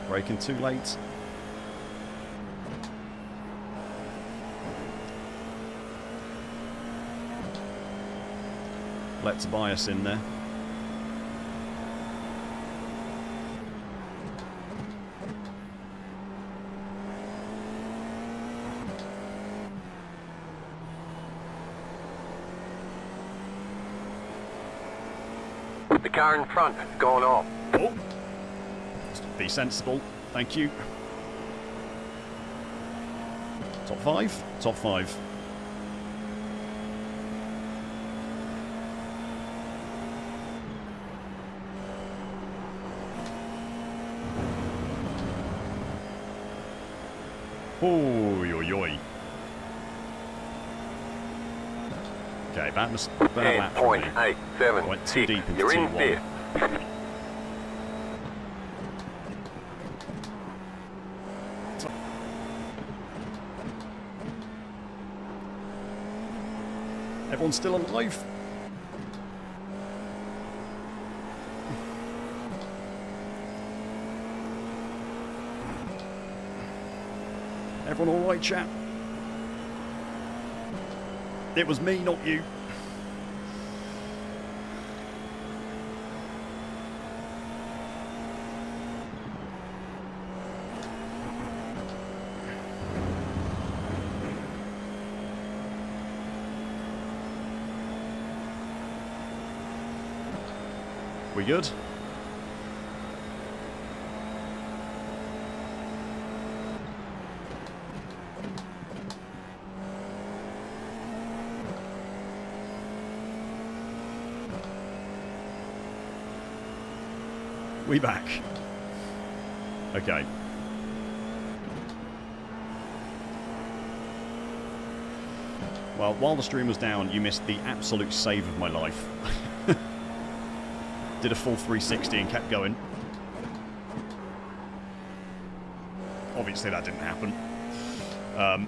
Braking too late. Let Tobias in there. The car in front has gone off. Oh. Be sensible. Thank you. Top 5? Top 5. Oi, oi, oi. Okay, bad lap for me. 10.876. Went too deep into You're in T1. fifth. Everyone's still alive. Everyone all right, chap? It was me, not you. We good? We back. Okay. Well, while the stream was down, you missed the absolute save of my life. Did a full 360 and kept going. Obviously that didn't happen. I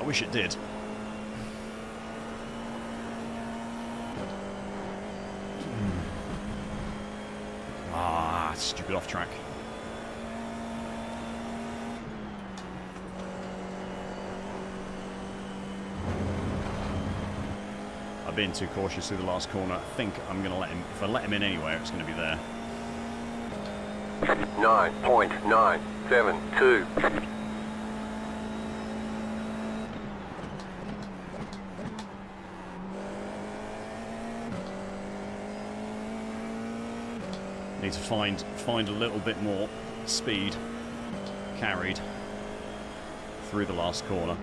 wish it did. Ah, stupid off track. I've been too cautious through the last corner. I think I'm going to let him... If I let him in anywhere, it's going to be there. 9.972. Need to find a little bit more speed carried through the last corner.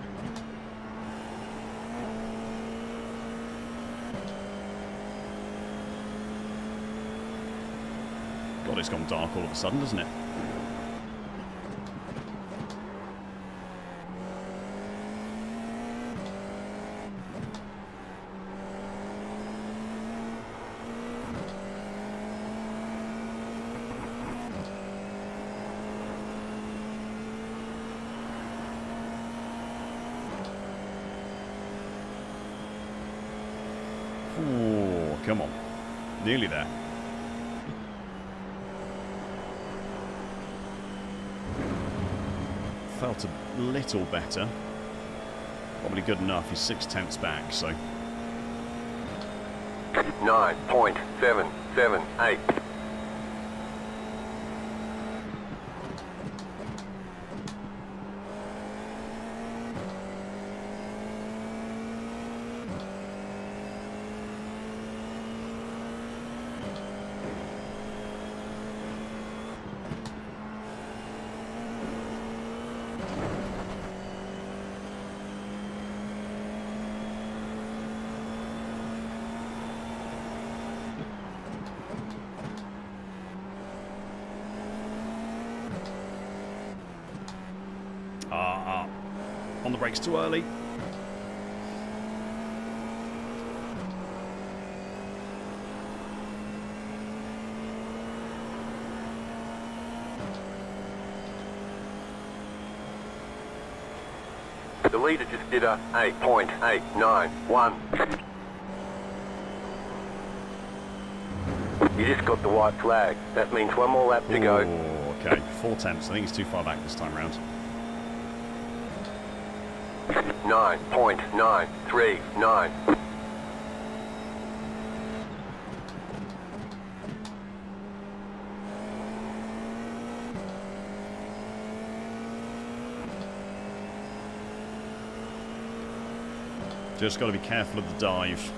God, it's gone dark all of a sudden, doesn't it? Ooh, come on. Nearly there. Felt a little better. Probably good enough. He's 6/10 back, so. 9.778. On the brakes too early. The leader just did a 8.891. You just got the white flag. That means one more lap to go. Ooh, okay, 4 tenths. I think he's too far back this time round. 9.939. Just got to be careful of the dive.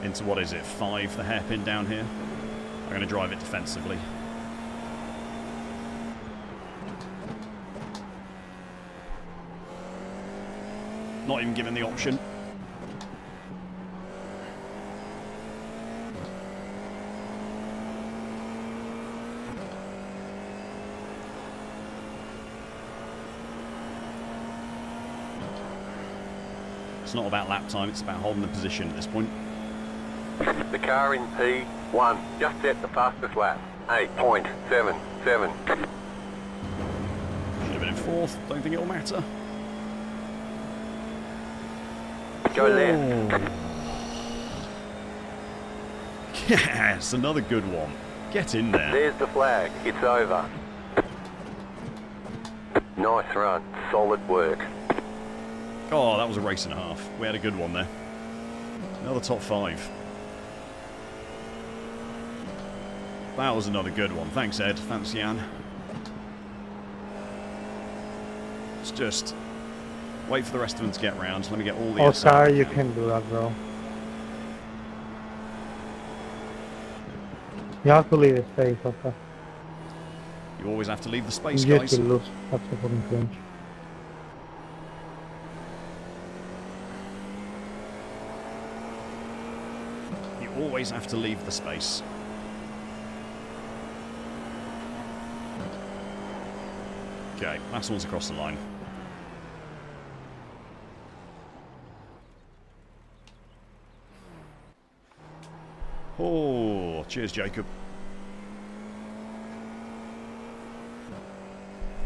Into what is it, 5, the hairpin down here? I'm going to drive it defensively. Not even given the option. It's not about lap time, it's about holding the position at this point. The car in P1 just set the fastest lap. 8.77. Should have been in 4th, don't think it'll matter. Go left. Yes, another good one. Get in there. There's the flag. It's over. Nice run. Solid work. Oh, that was a race and a half. We had a good one there. Another top 5. That was another good one. Thanks, Ed. Thanks, Jan. Let's just wait for the rest of them to get round. Let me get all the... Oscar, you can do that, bro. You have to leave the space, Oscar. You always have to leave the space, You guys. just will lose. That's the fucking clinch. You always have to leave the space. Okay, last one's across the line. Oh, cheers, Jacob.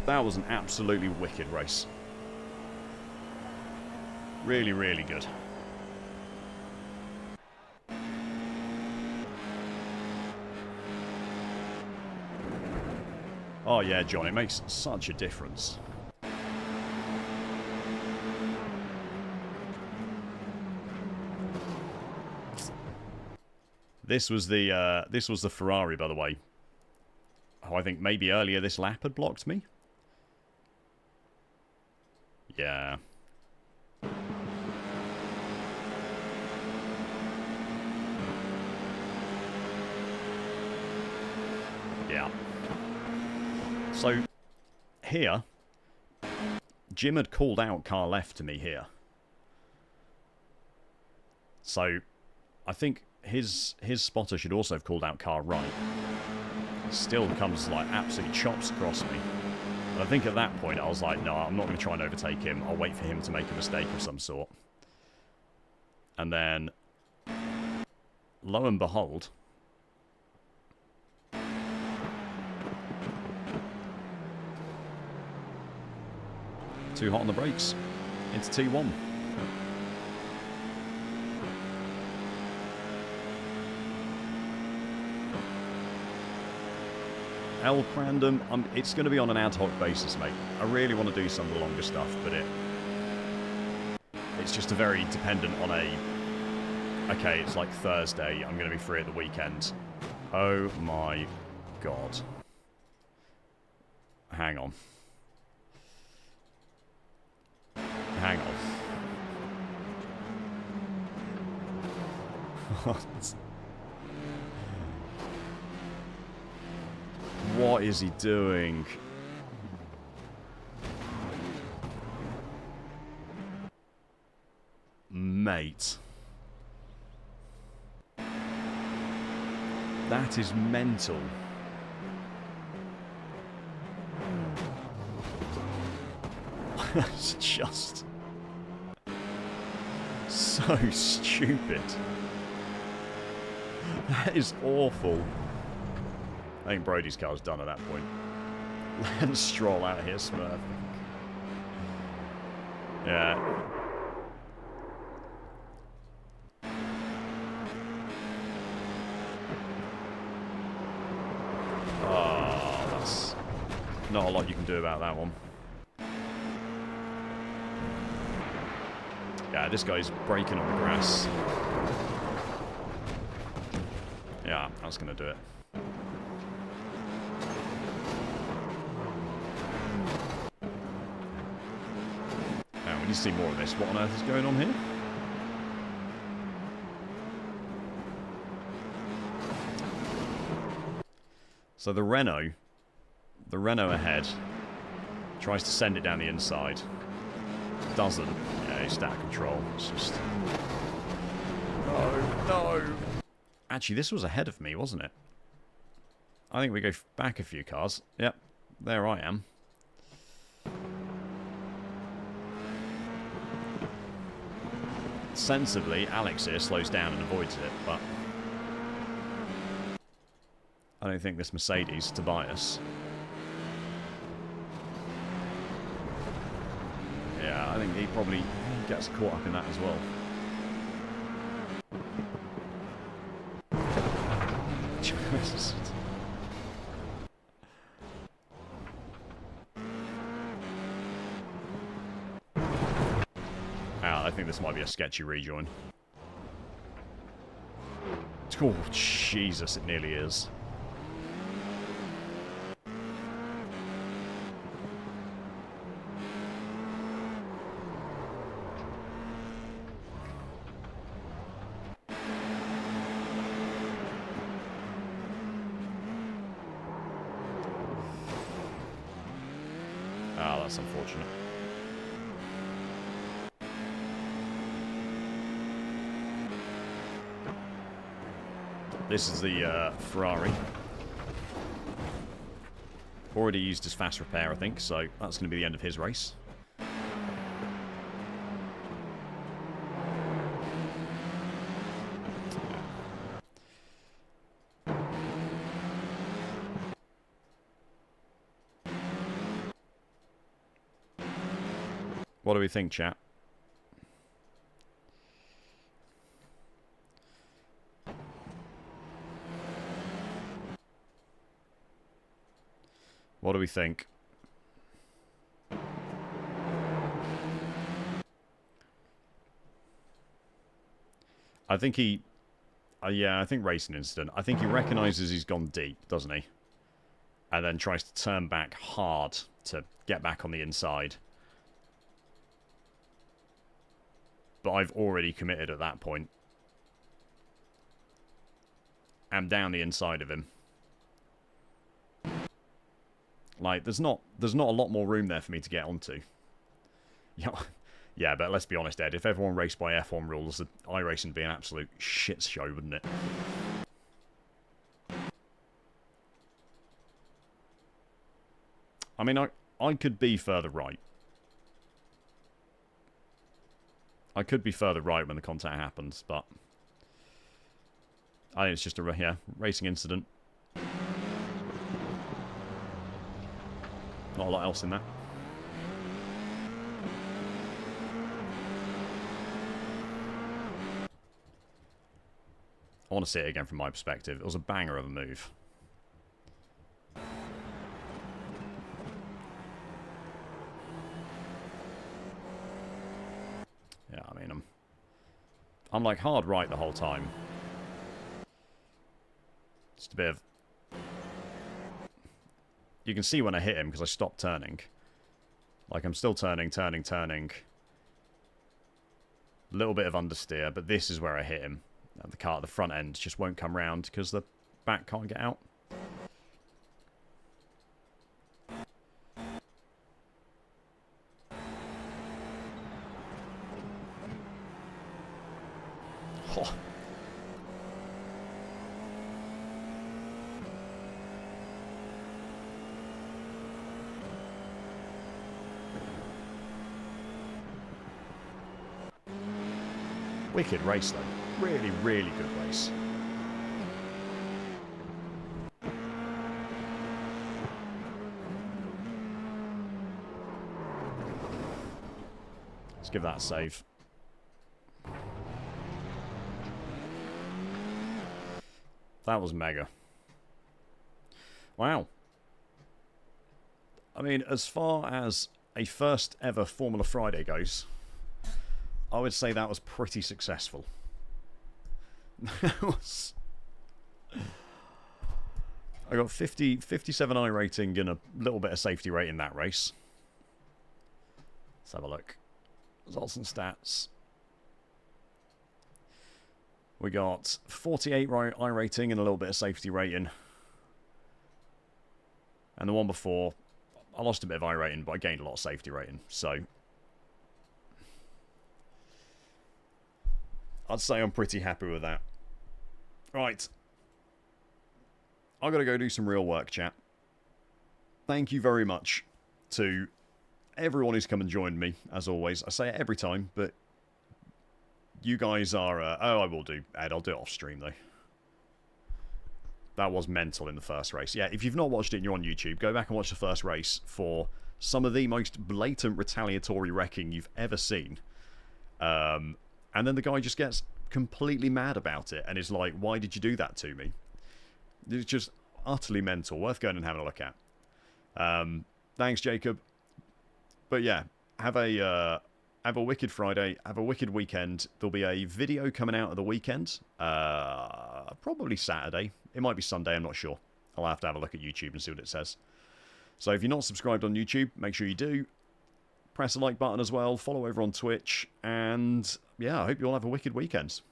That was an absolutely wicked race. Really, really good. Oh yeah, John, it makes such a difference. This was the Ferrari, by the way. Oh, I think maybe earlier this lap had blocked me. Yeah. Yeah. So, here, Jim had called out car left to me here. So, I think his spotter should also have called out car right. Still comes, like, absolutely chops across me. And I think at that point I was like, no, I'm not going to try and overtake him. I'll wait for him to make a mistake of some sort. And then, lo and behold... Too hot on the brakes. Into T1. El Crandom, it's going to be on an ad hoc basis, mate. I really want to do some of the longer stuff, but it's just a very dependent on a... Okay, it's like Thursday, I'm going to be free at the weekend. Oh my god. Hang on. Hang on. What is he doing? Mate. That is mental. It's just so stupid. That is awful. I think Brody's car's done at that point. Lance Stroll out here, Smurf. Yeah. Oh, that's not a lot you can do about that one. Yeah, this guy's braking on the grass. Yeah, that's going to do it. Now, we need to see more of this. What on earth is going on here? So the Renault ahead tries to send it down the inside. Doesn't. Yeah, he's out of control. It's just... No. Actually, this was ahead of me, wasn't it? I think we go back a few cars. Yep, there I am. Sensibly, Alex here slows down and avoids it, but I don't think this Mercedes, Tobias. Yeah, I think he probably gets caught up in that as well. I think this might be a sketchy rejoin. Oh, Jesus, it nearly is. Ah, that's unfortunate. This is the Ferrari. Already used his fast repair, I think, so that's going to be the end of his race. What do we think, chat? What do we think? I think he... yeah, I think racing incident. I think he recognises he's gone deep, doesn't he? And then tries to turn back hard to get back on the inside. But I've already committed at that point. I'm down the inside of him. Like, there's not a lot more room there for me to get onto. Yeah, but let's be honest, Ed. If everyone raced by F1 rules, iRacing would be an absolute shit show, wouldn't it? I mean, I could be further right. I could be further right when the contact happens, but I think it's just a racing incident. Not a lot else in that. I want to see it again from my perspective. It was a banger of a move. Yeah, I mean, I'm like hard right the whole time. Just a bit of... You can see when I hit him because I stopped turning. Like, I'm still turning. A little bit of understeer, but this is where I hit him. The car at the front end just won't come round because the back can't get out. Oh. Wicked race, though. Really, really good race. give that a save. That was mega. Wow. I mean, as far as a first ever Formula Friday goes, I would say that was pretty successful. I got 57 I rating and a little bit of safety rate in that race. Let's have a look. Results and stats. We got 48 I rating and a little bit of safety rating. And the one before, I lost a bit of I rating, but I gained a lot of safety rating. So, I'd say I'm pretty happy with that. Right. I've got to go do some real work, chat. Thank you very much to everyone who's come and joined me, as always. I say it every time, but you guys are... oh, I will do, Ed. I'll do it off stream, though. That was mental in the first race. Yeah, if you've not watched it and you're on YouTube, go back and watch the first race for some of the most blatant retaliatory wrecking you've ever seen. And then the guy just gets completely mad about it and is like, why did you do that to me? It's just utterly mental. Worth going and having a look at. Thanks, Jacob. But yeah, have a wicked Friday. Have a wicked weekend. There'll be a video coming out of the weekend. Probably Saturday. It might be Sunday. I'm not sure. I'll have to have a look at YouTube and see what it says. So if you're not subscribed on YouTube, make sure you do. Press the like button as well. Follow over on Twitch. And yeah, I hope you all have a wicked weekend.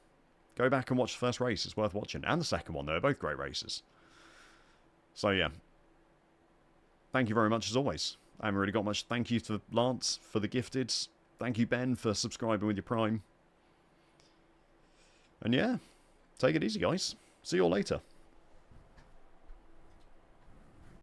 Go back and watch the first race. It's worth watching. And the second one. They're both great races. So yeah. Thank you very much as always. I haven't really got much. Thank you to Lance for the gifted. Thank you, Ben, for subscribing with your Prime. And yeah, take it easy, guys. See you all later.